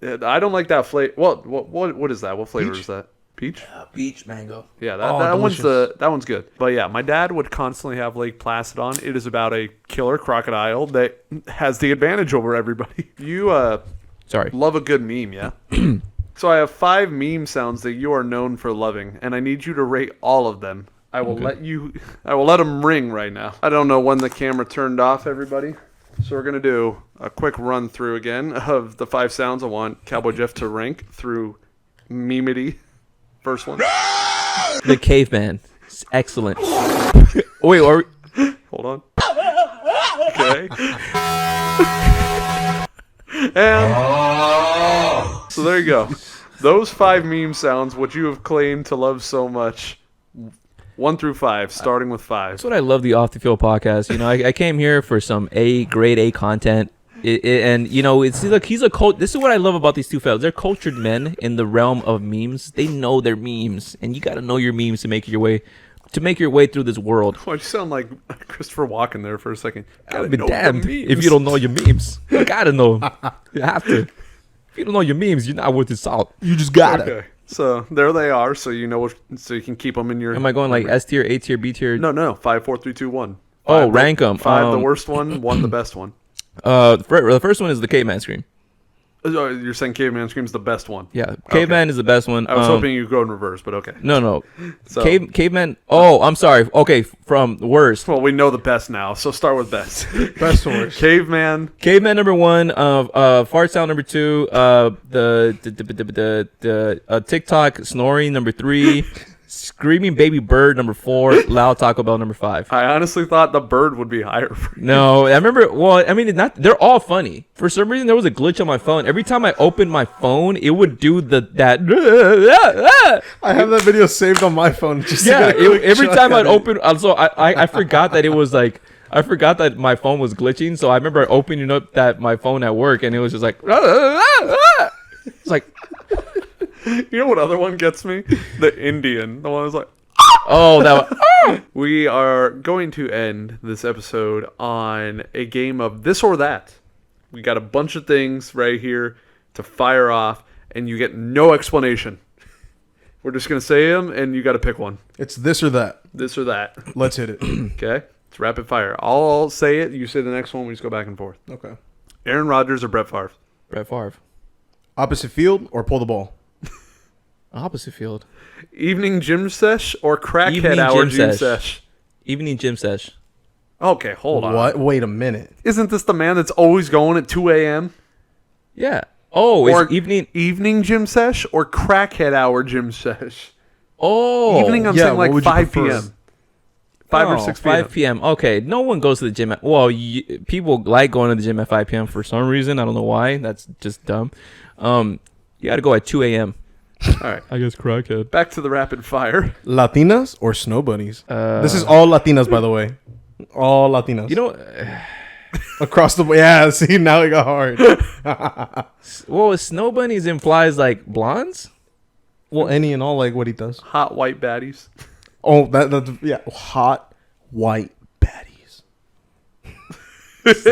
I don't like that flavor. What is that? What flavor is that? Peach? Peach mango. Yeah, Oh, that one's delicious. that one's good. But yeah, my dad would constantly have Lake Placid on. It is about a killer crocodile that has the advantage over everybody. You Sorry. love a good meme, yeah? So I have 5 meme sounds that you are known for loving, and I need you to rate all of them. I will let them ring right now. I don't know when the camera turned off, everybody. So we're going to do a quick run through again of the 5 sounds I want Cowboy Jeff to rank through memedy. First one. The caveman. It's excellent. Wait, Hold on. Okay. And so there you go. Those 5 meme sounds, what you have claimed to love so much. 1 through 5, starting with 5. that's what I love the Off the Field podcast. You know, I came here for some grade A content. And you know, it's like he's a this is what I love about these two fellas. They're cultured men in the realm of memes. They know their memes, and you got to know your memes to make your way through this world. Why'd you sound like Christopher Walken there for a second? I'll be damned if you don't know your memes. You gotta know. You have to. If you don't know your memes, you're not worth the salt. You just gotta. Okay. So there they are. So you know, so you can keep them in your. Am I going like S tier, A tier, B tier? No. 5, 4, 3, 2, 1. Oh, rank them. 5 the worst one, 1 the best one. The first one is the caveman scream. Oh, you're saying Caveman Scream's the best one. Yeah, caveman is the best one. I was hoping you'd go in reverse, but okay. No. So- Caveman. Oh, I'm sorry. Okay, from worst. Well, we know the best now, so start with best. Best or worst? Caveman. Caveman number 1. Fart sound number 2. The TikTok snoring number 3. Screaming Baby Bird number 4, Loud Taco Bell number 5. I honestly thought the bird would be higher for you. No, I remember. Well, I mean, they're all funny. For some reason, there was a glitch on my phone. Every time I opened my phone, it would do that. I have that video saved on my phone. Just Yeah, every time I'd open. Also, I forgot that it was like. I forgot that my phone was glitching, so I remember opening up my phone at work, and it was just like. It's like. You know what other one gets me? The Indian. The one was like. Oh, that one. We are going to end this episode on a game of this or that. We got a bunch of things right here to fire off, and you get no explanation. We're just going to say them, and you got to pick one. It's this or that. This or that. Let's hit it. Okay? It's rapid fire. I'll say it. You say the next one. We just go back and forth. Okay. Aaron Rodgers or Brett Favre? Brett Favre. Opposite field or pull the ball? Opposite field. Evening gym sesh or crackhead Evening hour gym gym sesh. sesh? Evening gym sesh. Okay, hold on. What? Wait a minute. Isn't this the man that's always going at 2 a.m.? Yeah. Oh, Or it's evening. gym sesh or crackhead hour gym sesh? Oh. Evening, I'm yeah, saying what like would you 5 prefer? p.m. 5 or Oh, 6 p.m. 5 p.m. Okay, no one goes to the gym. Well, people like going to the gym at 5 p.m. for some reason. I don't know why. That's just dumb. You got to go at 2 a.m. All right. I guess crackhead. Back to the rapid fire. Latinas or snow bunnies? This is all Latinas, by the way. All Latinas. You know, across the yeah. See, now it got hard. well, snow bunnies implies like blondes. Well, any and all, like what he does. Hot white baddies. Oh, that's yeah. Hot white baddies. That's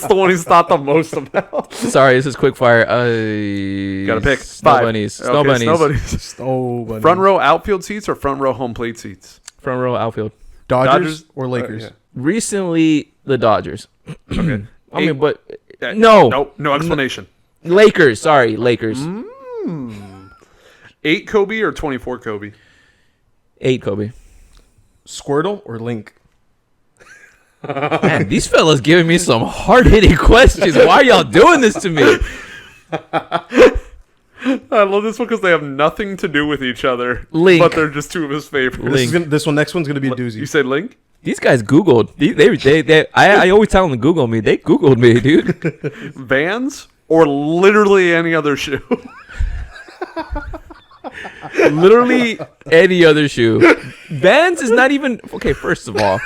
the one he's thought the most about. Sorry, this is quick fire. Gotta pick. Snow 5. bunnies. Okay, Snow bunnies. Snow bunnies. Snow bunnies. Front row outfield seats or front row home plate seats? Front row outfield. Dodgers or Lakers. Yeah. Recently, the Dodgers. Okay. I mean, but No. no, No explanation. Lakers. Sorry, Lakers. 8 Kobe or 24 Kobe? 8 Kobe. Squirtle or Link? Man, these fellas giving me some hard-hitting questions. Why are y'all doing this to me? I love this one because they have nothing to do with each other. Link. But they're just two of his favorites. Link. This next one's gonna be a You doozy. said Link? These guys Googled. I always tell them to Google me. They Googled me, dude. Vans or literally any other shoe? Literally any other shoe. Vans is not even... Okay, first of all,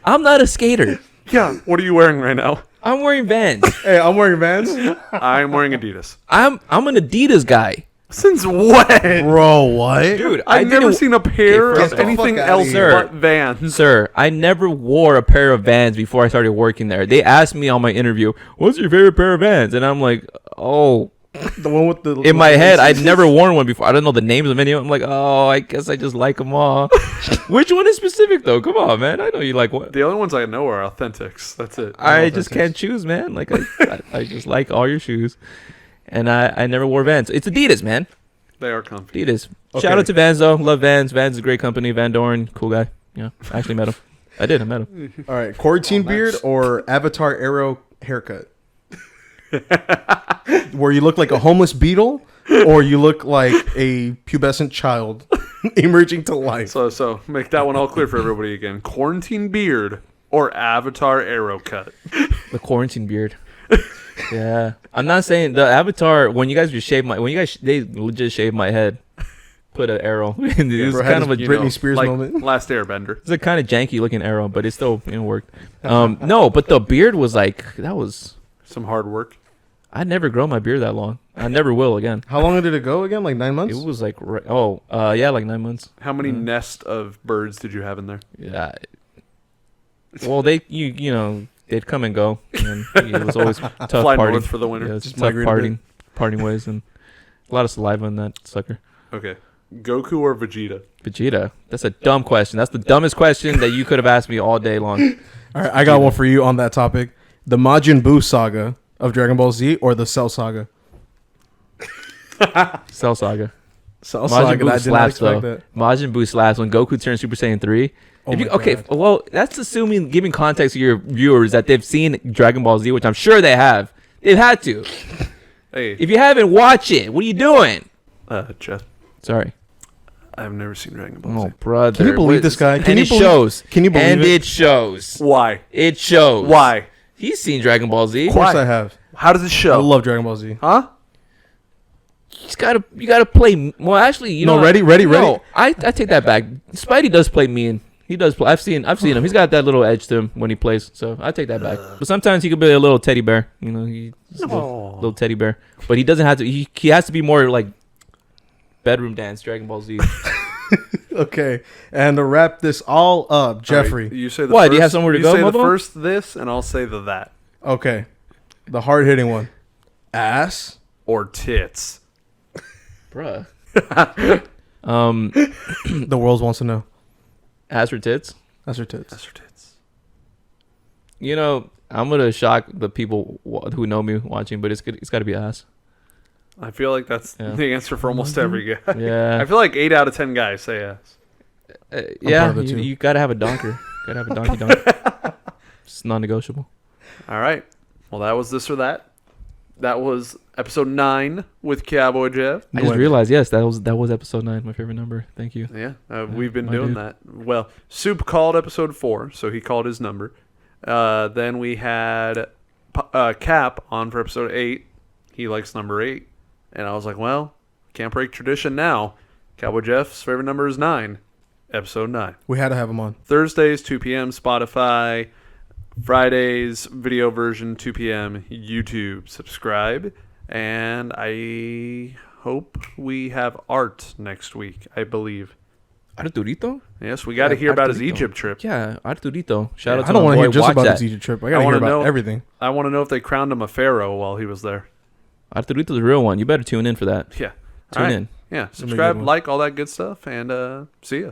I'm not a skater. Yeah. What are you wearing right now? I'm wearing Vans. Hey, I'm wearing Vans. I'm wearing Adidas. I'm an Adidas guy. Since when? Bro, what? Dude, I've never didn't- seen a pair Okay, of first of all, anything fuck outta else here. but Vans. Sir, I never wore a pair of Vans before I started working there. They asked me on my interview, "What's your favorite pair of Vans?" And I'm like, "Oh." The one with the In my head, I'd never worn one before. I don't know the names of any of them. I'm like, "Oh, I guess I just like them all." Which one is specific though? Come on, man. I know you like what. The only ones I know are Authentics. That's it. I just can't choose, man. Like I just like all your shoes, and I never wore Vans. It's Adidas, man. They are comfy. Adidas. Okay. Shout out to Vans though. Love Vans. Vans is a great company. Van Doren, cool guy. Yeah, I actually met him. I met him. All right, quarantine beard or Avatar Arrow haircut? Where you look like a homeless beetle, or you look like a pubescent child emerging to life. So make that one all clear for everybody again. Quarantine beard or Avatar arrow cut? The quarantine beard. Yeah, I'm not saying the Avatar. When you guys just shave they legit shave my head, put an arrow. It was bro, had kind of a his Britney Spears like moment. Last Airbender. it's a kind of janky looking arrow, but it still worked. No, but the beard was like that was. Some hard work. I never grow my beard that long. I never will again. How long did it go again? Like 9 months? It was like like 9 months. How many nest of birds did you have in there? Yeah. Well, they'd come and go, and it was always tough Fly partying. north for the winter. Yeah, it's Just tough migrated partying ways, and a lot of saliva in that sucker. Okay. Goku or Vegeta? Vegeta. That's a dumb question. That's the dumbest question that you could have asked me all day long. All right, I got one for you on that topic. The Majin Buu saga of Dragon Ball Z or the Cell saga? Cell Saga. Cell Majin saga, I Buu did not slaps expect though. that. Majin Buu slaps when Goku turns Super Saiyan 3. Oh my Okay, God. well, that's assuming giving context to your viewers that they've seen Dragon Ball Z, which I'm sure they have. They've had to. Hey, If you haven't, watch it. What are you doing? Jeff. Sorry. I've never seen Dragon Ball Oh, Z. brother. Can you believe this guy? Can it shows. Can you believe and it? it shows. Why? It shows. Why? He's seen Dragon Ball Z. Of course Why? I have. How does it show? I love Dragon Ball Z. Huh? You gotta play. Well, actually, you know. Ready? No, I take that back. Spidey does play mean. He does play. I've seen him. He's got that little edge to him when he plays. So I take that back. But sometimes he could be a little teddy bear. You know, he's a little teddy bear. But he doesn't have to. He has to be more like bedroom dance Dragon Ball Z. Okay, and to wrap this all up, Jeffrey. All right, you say the What, first, do you have somewhere to go, You say the Mobo? first this, and I'll say the that. Okay, the hard hitting one. Ass. Or tits. Bruh. The world wants to know. Ass or tits? That's her tits. That's her tits. You know, I'm gonna shock the people who know me watching, but it's got to be ass. I feel like that's the answer for almost every guy. Yeah. I feel like 8 out of 10 guys say yes. Yeah, part of it too. you gotta have a donker. Gotta have a donkey donk. It's non-negotiable. All right. Well, that was this or that. That was episode 9 with Cowboy Jeff. I just realized, yes, that was episode 9, my favorite number. Thank you. Yeah, we've been my doing dude. that. Well, Soup called episode 4, so he called his number. Then we had Cap on for episode 8. He likes number 8. And I was like, well, can't break tradition now. Cowboy Jeff's favorite number is 9. Episode 9. We had to have him on. Thursdays, 2 p.m., Spotify. Fridays, video version, 2 p.m., YouTube. Subscribe. And I hope we have Art next week, I believe. Arturito? Yes, we got to hear about his Egypt trip. Yeah, Arturito. Shout out to I don't my want to boy. hear just Watch about that. his Egypt trip. I got to hear wanna about know- everything. I want to know if they crowned him a pharaoh while he was there. Arturito's the real one. You better tune in for that. Yeah. Tune All right. in. Yeah. a good Subscribe, one. like, all that good stuff, and see ya.